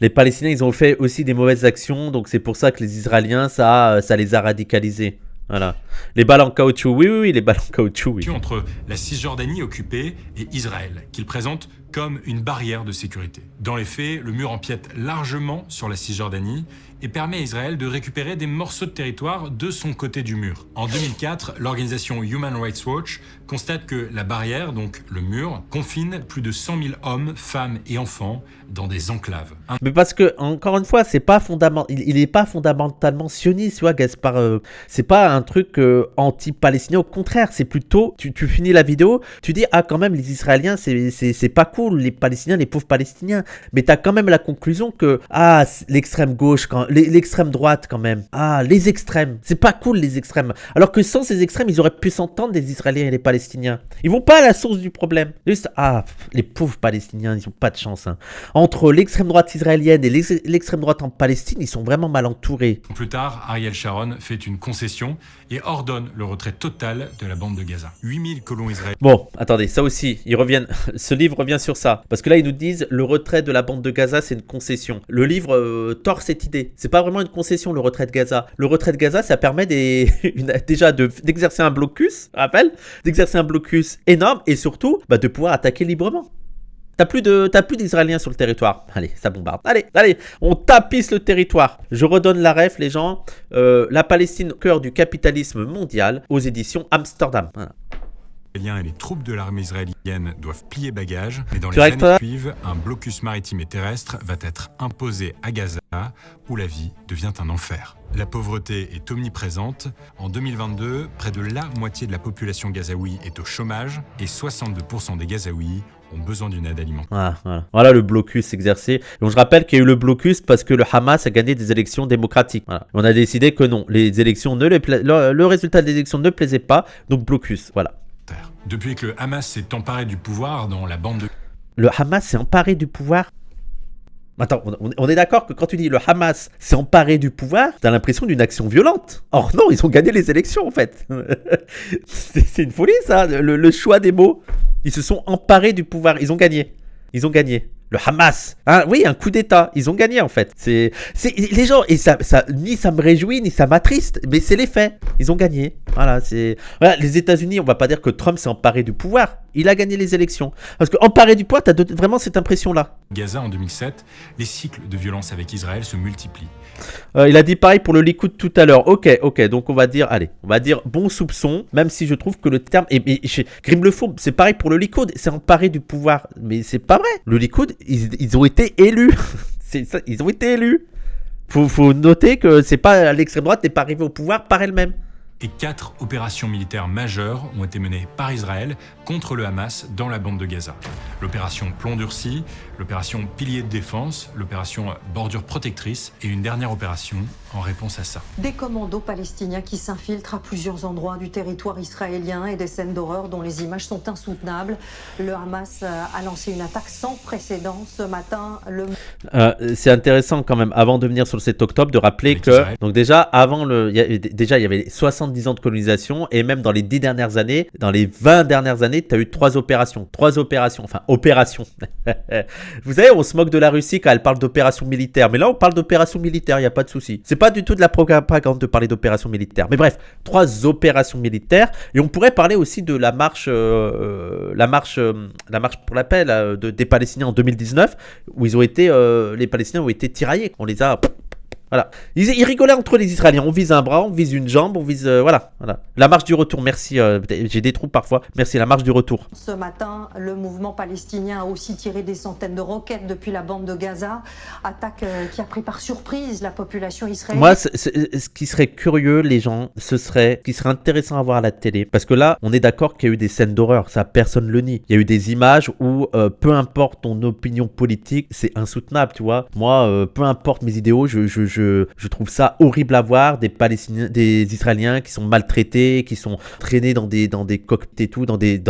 S1: les Palestiniens, ils ont fait aussi des mauvaises actions, donc c'est pour ça que les Israéliens, ça les a radicalisés. Voilà. Les balles en caoutchouc, oui, les balles en caoutchouc, oui.
S2: Entre la Cisjordanie occupée et Israël, qu'il présente comme une barrière de sécurité. Dans les faits, le mur empiète largement sur la Cisjordanie et permet à Israël de récupérer des morceaux de territoire de son côté du mur. En 2004, l'organisation Human Rights Watch constate que la barrière, donc le mur, confine plus de 100 000 hommes, femmes et enfants dans des enclaves.
S1: Mais parce que, encore une fois, c'est pas il est pas fondamentalement sioniste, tu vois, Gaspard. C'est pas un truc anti-palestinien, au contraire, c'est plutôt, tu finis la vidéo, tu dis, quand même, les Israéliens, c'est pas cool, les Palestiniens, les pauvres Palestiniens. Mais t'as quand même la conclusion que, l'extrême gauche, l'extrême droite, quand même. Les extrêmes, c'est pas cool, les extrêmes. Alors que sans ces extrêmes, ils auraient pu s'entendre, les Israéliens et les Palestiniens. Ils vont pas à la source du problème. Juste, les pauvres Palestiniens, ils ont pas de chance, hein. Entre l'extrême droite israélienne et l'extrême droite en Palestine, ils sont vraiment mal entourés.
S2: Plus tard, Ariel Sharon fait une concession et ordonne le retrait total de la bande de Gaza. 8000 colons israéliens.
S1: Bon, attendez, ça aussi, ce livre revient sur ça. Parce que là, ils nous disent, le retrait de la bande de Gaza, c'est une concession. Le livre tord cette idée. C'est pas vraiment une concession, le retrait de Gaza. Le retrait de Gaza, ça permet déjà d'exercer un blocus, d'exercer un blocus énorme et surtout, de pouvoir attaquer librement. T'as plus d'Israéliens sur le territoire. Allez, ça bombarde. Allez, on tapisse le territoire. Je redonne la ref, les gens. La Palestine, cœur du capitalisme mondial, aux éditions Amsterdam. Voilà.
S2: Et les troupes de l'armée israélienne doivent plier bagages, mais dans les années qui suivent, un blocus maritime et terrestre va être imposé à Gaza, où la vie devient un enfer. La pauvreté est omniprésente. En 2022, près de la moitié de la population gazaoui est au chômage et 62% des Gazaouis ont besoin d'une aide alimentaire.
S1: Voilà le blocus exercé. Donc je rappelle qu'il y a eu le blocus parce que le Hamas a gagné des élections démocratiques. Voilà. On a décidé que non, les élections le résultat des élections ne plaisait pas, donc blocus, voilà.
S2: Depuis que le Hamas s'est emparé du pouvoir dans la bande de...
S1: Le Hamas s'est emparé du pouvoir? Attends, on est d'accord que quand tu dis le Hamas s'est emparé du pouvoir, t'as l'impression d'une action violente. Or non, ils ont gagné les élections en fait. C'est une folie ça, le choix des mots. Ils se sont emparés du pouvoir, ils ont gagné. Le Hamas, oui, un coup d'état, ils ont gagné en fait. C'est les gens, et ça ni ça me réjouit ni ça m'attriste, mais c'est les faits. Ils ont gagné. Voilà, les États-Unis, on va pas dire que Trump s'est emparé du pouvoir. Il a gagné les élections. Parce que emparé du pouvoir, t'as vraiment cette impression-là.
S2: Gaza en 2007, les cycles de violence avec Israël se multiplient.
S1: Il a dit pareil pour le Likoud tout à l'heure. Ok, donc on va dire bon soupçon, même si je trouve que le terme, et chez Grim le Fourbe, c'est pareil pour le Likoud, c'est emparé du pouvoir, mais c'est pas vrai. Le Likoud, ils ont été élus. C'est ça, ils ont été élus. Faut noter que c'est pas l'extrême droite n'est pas arrivée au pouvoir par elle-même.
S2: Et 4 opérations militaires majeures ont été menées par Israël contre le Hamas dans la bande de Gaza. L'opération Plomb durci, l'opération Pilier de défense, l'opération Bordure protectrice et une dernière opération en réponse à ça.
S14: Des commandos palestiniens qui s'infiltrent à plusieurs endroits du territoire israélien et des scènes d'horreur dont les images sont insoutenables. Le Hamas a lancé une attaque sans précédent ce matin.
S1: C'est intéressant quand même, avant de venir sur le 7 octobre, de rappeler que donc déjà, il y avait 70 70 ans de colonisation, et même dans les 10 dernières années, dans les 20 dernières années, tu as eu 3 opérations. Vous savez, on se moque de la Russie quand elle parle d'opérations militaires, mais là on parle d'opérations militaires, il n'y a pas de souci. C'est pas du tout de la propagande de parler d'opérations militaires. Mais bref, 3 opérations militaires, et on pourrait parler aussi de la marche pour la paix là, des Palestiniens en 2019, où ils ont été, les Palestiniens ont été tiraillés. On les a... Voilà. Ils rigolaient entre les Israéliens. On vise un bras, on vise une jambe, on vise... voilà. La marche du retour, merci. J'ai des trous parfois. Merci, la marche du retour.
S14: Ce matin, le mouvement palestinien a aussi tiré des centaines de roquettes depuis la bande de Gaza. Attaque qui a pris par surprise la population israélienne.
S1: Moi, ce qui serait curieux, les gens, ce qui serait intéressant à voir à la télé. Parce que là, on est d'accord qu'il y a eu des scènes d'horreur. Ça, personne le nie. Il y a eu des images où, peu importe ton opinion politique, c'est insoutenable, tu vois. Moi, peu importe mes idéaux, je trouve ça horrible à voir, des Palestiniens, des Israéliens qui sont maltraités, qui sont traînés dans des cockpits et tout, dans des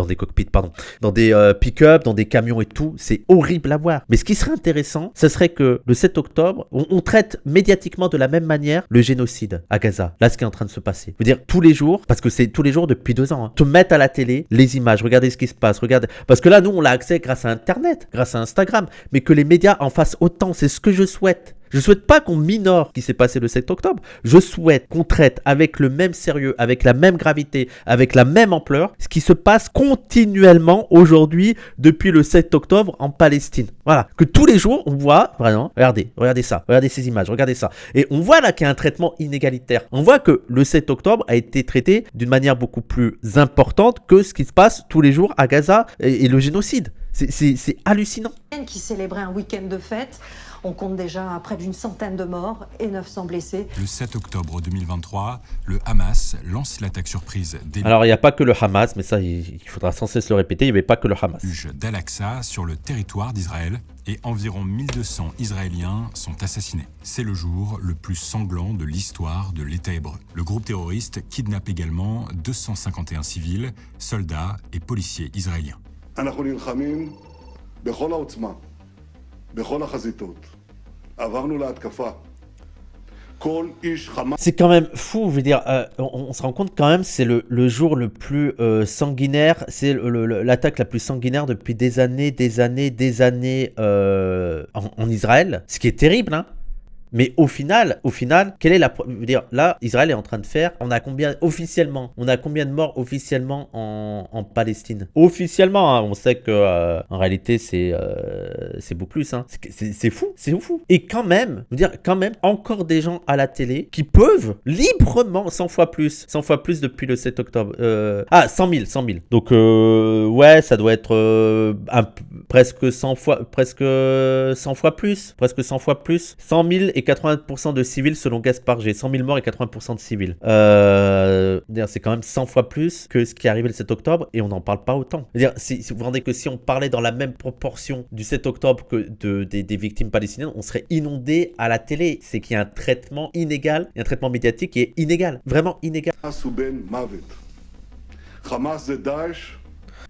S1: pick-up, dans des camions et tout. C'est horrible à voir. Mais ce qui serait intéressant, ce serait que le 7 octobre, on traite médiatiquement de la même manière le génocide à Gaza. Là, ce qui est en train de se passer. Je veux dire, tous les jours, parce que c'est tous les jours depuis 2 ans, te mettre à la télé les images, regardez ce qui se passe, parce que là, nous, on l'a accès grâce à Internet, grâce à Instagram, mais que les médias en fassent autant, c'est ce que je souhaite. Je souhaite pas qu'on minore ce qui s'est passé le 7 octobre. Je souhaite qu'on traite avec le même sérieux, avec la même gravité, avec la même ampleur, ce qui se passe continuellement aujourd'hui depuis le 7 octobre en Palestine. Voilà. Que tous les jours, on voit, vraiment, regardez ça, regardez ces images, regardez ça. Et on voit là qu'il y a un traitement inégalitaire. On voit que le 7 octobre a été traité d'une manière beaucoup plus importante que ce qui se passe tous les jours à Gaza et le génocide. C'est hallucinant.
S14: Qui célébrait un week-end de fête. On compte déjà près d'une centaine de morts et 900 blessés.
S2: Le 7 octobre 2023, le Hamas lance l'attaque surprise des...
S1: Alors, il n'y a pas que le Hamas, mais ça, il faudra sans cesse le répéter, il n'y avait pas que le Hamas.
S2: d'Al-Aqsa sur le territoire d'Israël et environ 1200 Israéliens sont assassinés. C'est le jour le plus sanglant de l'histoire de l'État hébreu. Le groupe terroriste kidnappe également 251 civils, soldats et policiers israéliens.
S1: C'est quand même fou, je veux dire, on se rend compte quand même, c'est le jour le plus sanguinaire, c'est l'attaque la plus sanguinaire depuis des années en Israël, ce qui est terrible, hein. Mais au final, quelle est je veux dire, là, Israël est en train de faire, on a combien de morts officiellement en Palestine? Officiellement, hein, on sait que en réalité c'est beaucoup plus, hein. C'est fou. Et quand même, je veux dire, encore des gens à la télé qui peuvent librement 100 fois plus depuis le 7 octobre. 100 000. Donc ouais, ça doit être presque 100 fois plus. 100 000 et 80% de civils selon Gaspard G. 100 000 morts et 80% de civils. C'est quand même 100 fois plus que ce qui est arrivé le 7 octobre et on n'en parle pas autant. Si vous vous rendez que si on parlait dans la même proportion du 7 octobre que des victimes palestiniennes, on serait inondé à la télé. C'est qu'il y a un traitement inégal, il y a un traitement médiatique qui est inégal, vraiment inégal.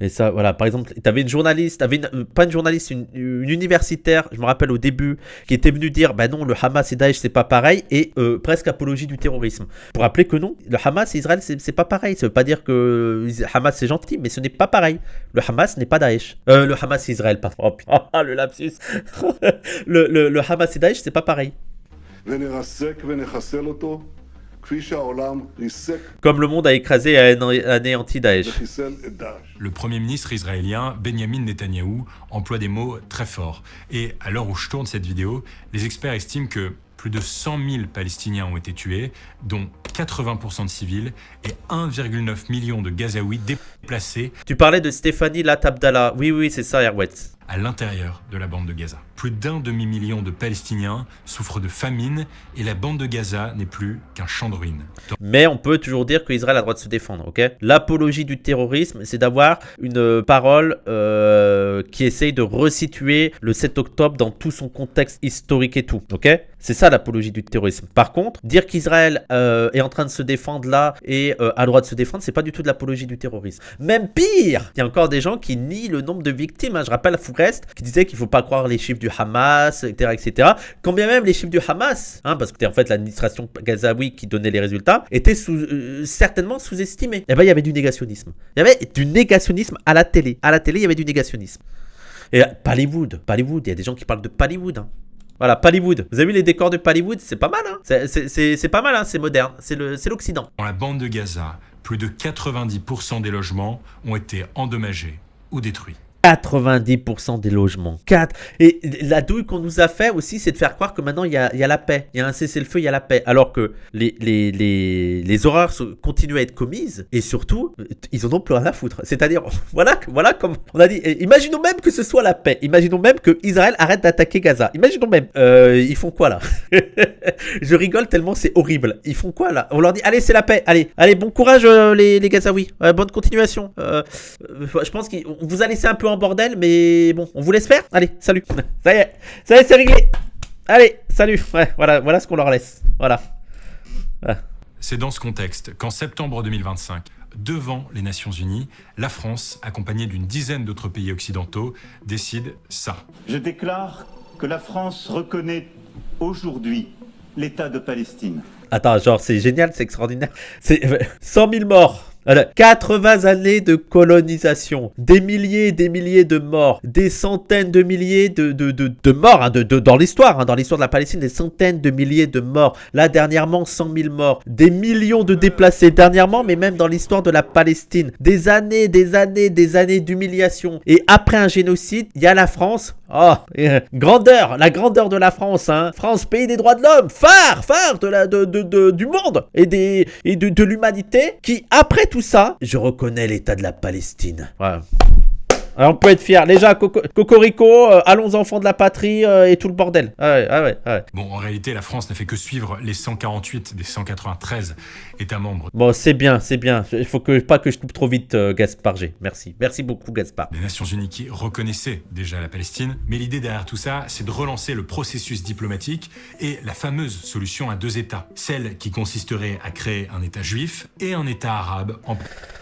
S1: Et ça, voilà, par exemple, t'avais une journaliste, pas une journaliste, une universitaire, je me rappelle au début, qui était venue dire, bah non, le Hamas et Daesh, c'est pas pareil, et presque apologie du terrorisme. Pour rappeler que non, le Hamas et Israël, c'est pas pareil. Ça veut pas dire que Hamas c'est gentil, mais ce n'est pas pareil. Le Hamas n'est pas Daesh. Le Hamas et Israël, pardon. Oh putain, le lapsus. le Hamas et Daesh, c'est pas pareil. Comme le monde a écrasé et a anéanti Daesh.
S2: Le Premier ministre israélien Benjamin Netanyahou emploie des mots très forts. Et à l'heure où je tourne cette vidéo, les experts estiment que plus de 100 000 Palestiniens ont été tués, dont 80% de civils et 1,9 million de Gazaouis déplacés.
S1: Tu parlais de Stéphanie Latabdallah. Oui, c'est ça, Erwetz.
S2: À l'intérieur de la bande de Gaza. Plus d'1 demi-million de Palestiniens souffrent de famine et la bande de Gaza n'est plus qu'un champ de ruines.
S1: Mais on peut toujours dire qu'Israël a le droit de se défendre, ok? L'apologie du terrorisme, c'est d'avoir une parole qui essaye de resituer le 7 octobre dans tout son contexte historique et tout, ok? C'est ça l'apologie du terrorisme. Par contre, dire qu'Israël est en train de se défendre là et a le droit de se défendre, c'est pas du tout de l'apologie du terrorisme. Même pire, il y a encore des gens qui nient le nombre de victimes, hein. Je rappelle, Brest, qui disait qu'il ne faut pas croire les chiffres du Hamas, etc., etc. Quand bien même les chiffres du Hamas, parce que c'était en fait l'administration gazaoui qui donnait les résultats, étaient certainement sous-estimés. Et ben il y avait du négationnisme. Il y avait du négationnisme à la télé. À la télé, il y avait du négationnisme. Et Pallywood, il y a des gens qui parlent de Pallywood. Voilà, Pallywood. Vous avez vu les décors de Pallywood? C'est pas mal, c'est pas mal, c'est moderne. C'est l'Occident.
S2: Dans la bande de Gaza, plus de 90% des logements ont été endommagés ou détruits.
S1: 90% des logements. 4. Et la douille qu'on nous a fait aussi, c'est de faire croire que maintenant il y a la paix. Il y a un cessez-le-feu, il y a la paix. Alors que les horreurs continuent à être commises et surtout, ils en ont plus rien à foutre. C'est-à-dire, voilà comme on a dit, imaginons même que ce soit la paix. Imaginons même que Israël arrête d'attaquer Gaza. Imaginons même. Ils font quoi là? Je rigole tellement c'est horrible. Ils font quoi là? On leur dit, allez, c'est la paix. Allez, bon courage les Gazaouis. Bonne continuation. Je pense qu'on vous a laissé un peu en bordel, mais bon, on vous laisse faire. Allez, salut. Ça y est, c'est réglé. Allez, salut. Ouais, voilà ce qu'on leur laisse. Voilà.
S2: C'est dans ce contexte qu'en septembre 2025, devant les Nations Unies, la France, accompagnée d'une dizaine d'autres pays occidentaux, décide ça.
S4: Je déclare que la France reconnaît aujourd'hui l'État de Palestine.
S1: Attends, genre, c'est génial, c'est extraordinaire. C'est 100 000 morts. 80 années de colonisation, des milliers et des milliers de morts, des centaines de milliers de morts dans l'histoire de la Palestine, des centaines de milliers de morts. Là, dernièrement, 100 000 morts, des millions de déplacés dernièrement, mais même dans l'histoire de la Palestine. Des années d'humiliation. Et après un génocide, il y a la France. Oh, la grandeur de la France, France, pays des droits de l'homme, phare du monde et de l'humanité, qui après tout ça, je reconnais l'État de la Palestine. Voilà. Alors on peut être fiers. Déjà, Cocorico, allons enfants de la patrie et tout le bordel. Ah ouais.
S2: Bon, en réalité, la France n'a fait que suivre les 148 des 193 États membres.
S1: Bon, c'est bien. Il faut pas que je coupe trop vite, Gaspard G. Merci beaucoup, Gaspard.
S2: Les Nations Unies qui reconnaissaient déjà la Palestine. Mais l'idée derrière tout ça, c'est de relancer le processus diplomatique et la fameuse solution à 2 États. Celle qui consisterait à créer un État juif et un État arabe en...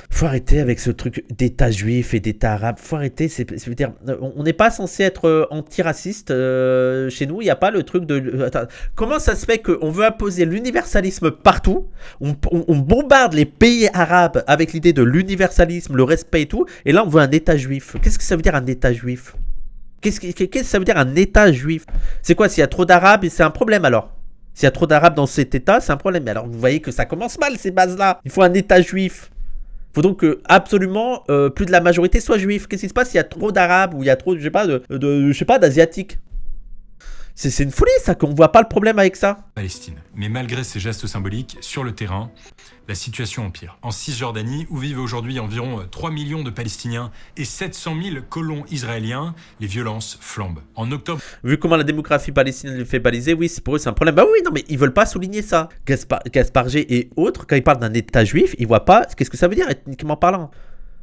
S1: Faut arrêter avec ce truc d'État juif et d'État arabe. Faut arrêter. C'est-à-dire, on n'est pas censé être antiraciste chez nous. Il n'y a pas le truc de... Attends, comment ça se fait qu'on veut imposer l'universalisme partout? On bombarde les pays arabes avec l'idée de l'universalisme, le respect et tout. Et là, on veut un État juif. Qu'est-ce que ça veut dire un État juif? Qu'est-ce que ça veut dire un État juif? C'est quoi? S'il y a trop d'arabes, c'est un problème alors? S'il y a trop d'arabes dans cet État, c'est un problème. Mais alors, vous voyez que ça commence mal, ces bases-là. Il faut un État juif. Il faut donc que absolument plus de la majorité soit juif. Qu'est-ce qui se passe s'il y a trop d'arabes ou il y a trop, je sais pas, d'asiatiques? C'est une folie ça, qu'on voit pas le problème avec ça.
S2: Palestine. Mais malgré ces gestes symboliques, sur le terrain, la situation empire. En Cisjordanie, où vivent aujourd'hui environ 3 millions de Palestiniens et 700 000 colons israéliens, les violences flambent. En octobre...
S1: Vu comment la démographie palestinienne le fait baliser, oui, pour eux c'est un problème. Bah oui, non mais ils veulent pas souligner ça. Gaspard G et autres, quand ils parlent d'un État juif, ils voient pas qu'est-ce que ça veut dire ethniquement parlant.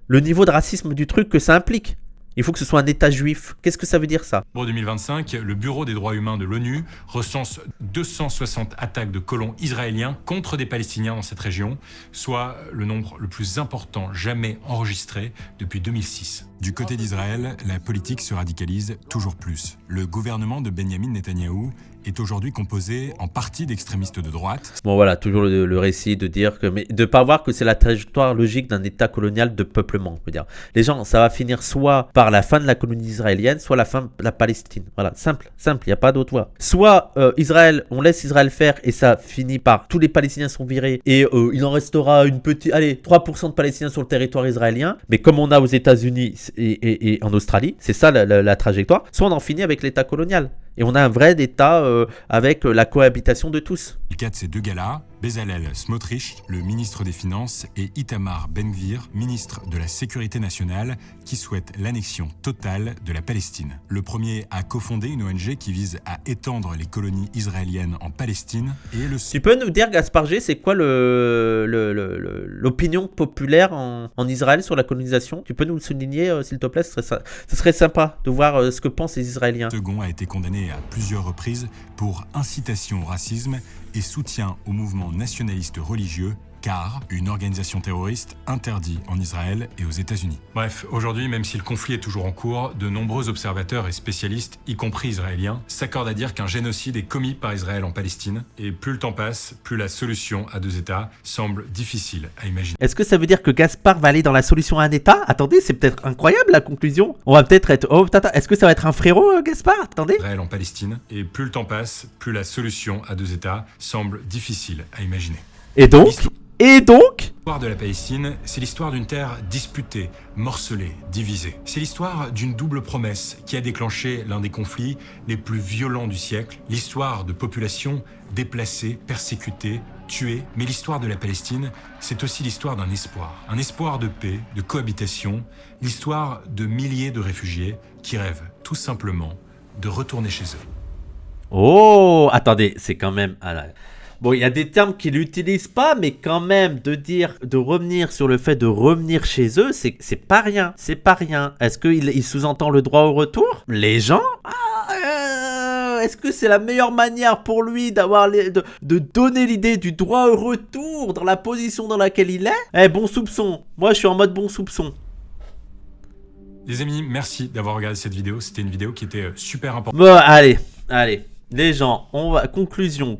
S1: Le niveau de racisme du truc que ça implique. Il faut que ce soit un État juif. Qu'est-ce que ça veut dire ça?
S2: Pour 2025, le Bureau des droits humains de l'ONU recense 260 attaques de colons israéliens contre des Palestiniens dans cette région, soit le nombre le plus important jamais enregistré depuis 2006.
S15: Du côté d'Israël, la politique se radicalise toujours plus. Le gouvernement de Benyamin Netanyahou est aujourd'hui composé en partie d'extrémistes de droite.
S1: Bon voilà, toujours le récit de dire que... Mais de pas voir que c'est la trajectoire logique d'un État colonial de peuplement. Je veux dire. Les gens, ça va finir soit par la fin de la colonie israélienne, soit la fin de la Palestine. Voilà, simple, il n'y a pas d'autre voie. Soit Israël, on laisse Israël faire et ça finit par tous les Palestiniens sont virés et il en restera une petite... Allez, 3% de Palestiniens sur le territoire israélien. Mais comme on a aux États-Unis et en Australie, c'est ça la trajectoire. Soit on en finit avec l'État colonial. Et on a un vrai État avec la cohabitation de tous.
S15: Le cas de ces 2 gars-là, Bezalel Smotrich, le ministre des Finances, et Itamar Ben-Gvir, ministre de la Sécurité nationale, qui souhaitent l'annexion totale de la Palestine. Le premier a cofondé une ONG qui vise à étendre les colonies israéliennes en Palestine. Et
S1: Tu peux nous dire, Gaspard G, c'est quoi l'opinion populaire en Israël sur la colonisation? Tu peux nous le souligner, s'il te plaît? Ce serait sympa de voir ce que pensent les Israéliens.
S15: Le second a été condamné à plusieurs reprises pour incitation au racisme et soutien au mouvement nationaliste religieux CAR, une organisation terroriste interdite en Israël et aux États-Unis.
S2: Bref, aujourd'hui, même si le conflit est toujours en cours, de nombreux observateurs et spécialistes, y compris israéliens, s'accordent à dire qu'un génocide est commis par Israël en Palestine. Et plus le temps passe, plus la solution à 2 États semble difficile à imaginer.
S1: Est-ce que ça veut dire que Gaspard va aller dans la solution à un État? Attendez, c'est peut-être incroyable la conclusion. On va peut-être être... Oh, tata, est-ce que ça va être un frérot, Gaspard? Attendez.
S2: Israël en Palestine. Et plus le temps passe, plus la solution à 2 États semble difficile à imaginer.
S1: Et donc
S2: L'histoire de la Palestine, c'est l'histoire d'une terre disputée, morcelée, divisée. C'est l'histoire d'une double promesse qui a déclenché l'un des conflits les plus violents du siècle. L'histoire de populations déplacées, persécutées, tuées. Mais l'histoire de la Palestine, c'est aussi l'histoire d'un espoir. Un espoir de paix, de cohabitation. L'histoire de milliers de réfugiés qui rêvent tout simplement de retourner chez eux.
S1: Oh, attendez, c'est quand même... Bon, il y a des termes qu'ils n'utilisent pas, mais quand même, de revenir sur le fait de revenir chez eux, c'est pas rien. C'est pas rien. Est-ce qu'il sous-entend le droit au retour? Les gens? Est-ce que c'est la meilleure manière pour lui de donner l'idée du droit au retour dans la position dans laquelle il est? Bon soupçon. Moi, je suis en mode bon soupçon.
S2: Les amis, merci d'avoir regardé cette vidéo. C'était une vidéo qui était super importante.
S1: Bon, allez. Les gens, conclusion,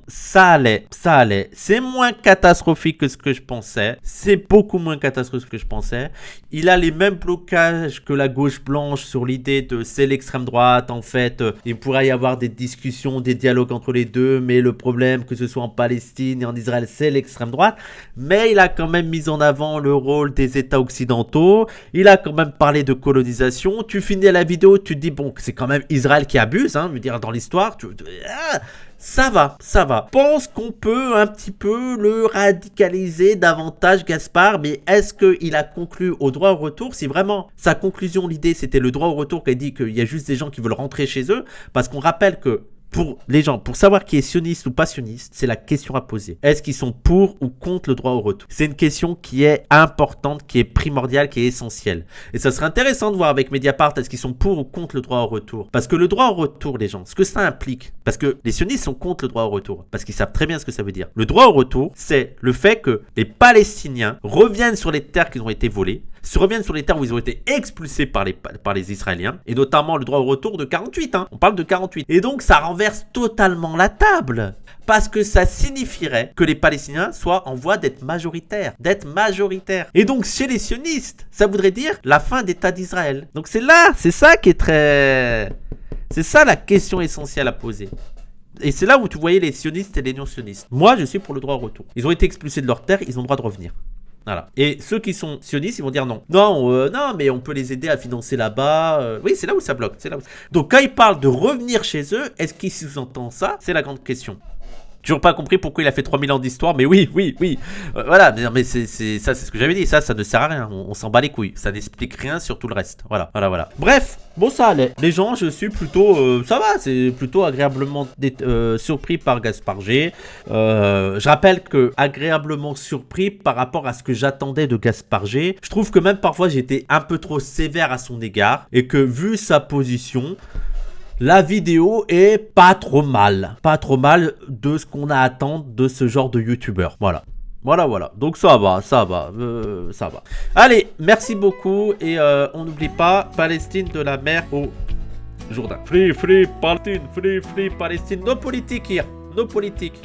S1: ça allait. C'est moins catastrophique que ce que je pensais. C'est beaucoup moins catastrophique que je pensais. Il a les mêmes blocages que la gauche blanche sur l'idée de c'est l'extrême droite. En fait, il pourrait y avoir des discussions, des dialogues entre les deux. Mais le problème, que ce soit en Palestine et en Israël, c'est l'extrême droite. Mais il a quand même mis en avant le rôle des États occidentaux. Il a quand même parlé de colonisation. Tu finis la vidéo, tu te dis, bon, c'est quand même Israël qui abuse, hein, je veux dire, dans l'histoire, ça va. Pense qu'on peut un petit peu le radicaliser davantage, Gaspard, mais est-ce qu'il a conclu au droit au retour? Si vraiment sa conclusion, l'idée, c'était le droit au retour, qu'il dit qu'il y a juste des gens qui veulent rentrer chez eux, parce qu'on rappelle que pour les gens, pour savoir qui est sioniste ou pas sioniste, c'est la question à poser. Est-ce qu'ils sont pour ou contre le droit au retour? C'est une question qui est importante, qui est primordiale, qui est essentielle. Et ça serait intéressant de voir avec Mediapart, est-ce qu'ils sont pour ou contre le droit au retour? Parce que le droit au retour, les gens, ce que ça implique, parce que les sionistes sont contre le droit au retour, parce qu'ils savent très bien ce que ça veut dire. Le droit au retour, c'est le fait que les Palestiniens reviennent sur les terres qui ont été volées, reviennent sur les terres où ils ont été expulsés par les Israéliens, et notamment le droit au retour de 48, hein. On parle de 48. Et donc ça renverse totalement la table, parce que ça signifierait que les Palestiniens soient en voie d'être majoritaires. Et donc chez les sionistes, ça voudrait dire la fin d'État d'Israël. Donc c'est ça qui est très... C'est ça la question essentielle à poser. Et c'est là où tu voyais les sionistes et les non-sionistes. Moi, je suis pour le droit au retour. Ils ont été expulsés de leur terre, ils ont le droit de revenir. Voilà. Et ceux qui sont sionistes, ils vont dire non. Non, mais on peut les aider à financer là-bas. Oui, c'est là où ça bloque. Donc, quand ils parlent de revenir chez eux, est-ce qu'ils sous-entendent ça? C'est la grande question. Toujours pas compris pourquoi il a fait 3000 ans d'histoire, mais oui. Voilà, mais c'est ce que j'avais dit. Ça ne sert à rien. On s'en bat les couilles. Ça n'explique rien sur tout le reste. Voilà. Bref, bon, ça allait. Les gens, je suis plutôt... ça va, c'est plutôt agréablement surpris par Gaspard G. Je rappelle que agréablement surpris par rapport à ce que j'attendais de Gaspard G. Je trouve que même parfois, j'étais un peu trop sévère à son égard. Et que vu sa position... La vidéo est pas trop mal de ce qu'on a à attendre de ce genre de youtubeur. Voilà. Donc ça va. Allez, merci beaucoup et on n'oublie pas Palestine de la mer au Jourdain. Free Palestine, free Palestine. No politique here, no politique.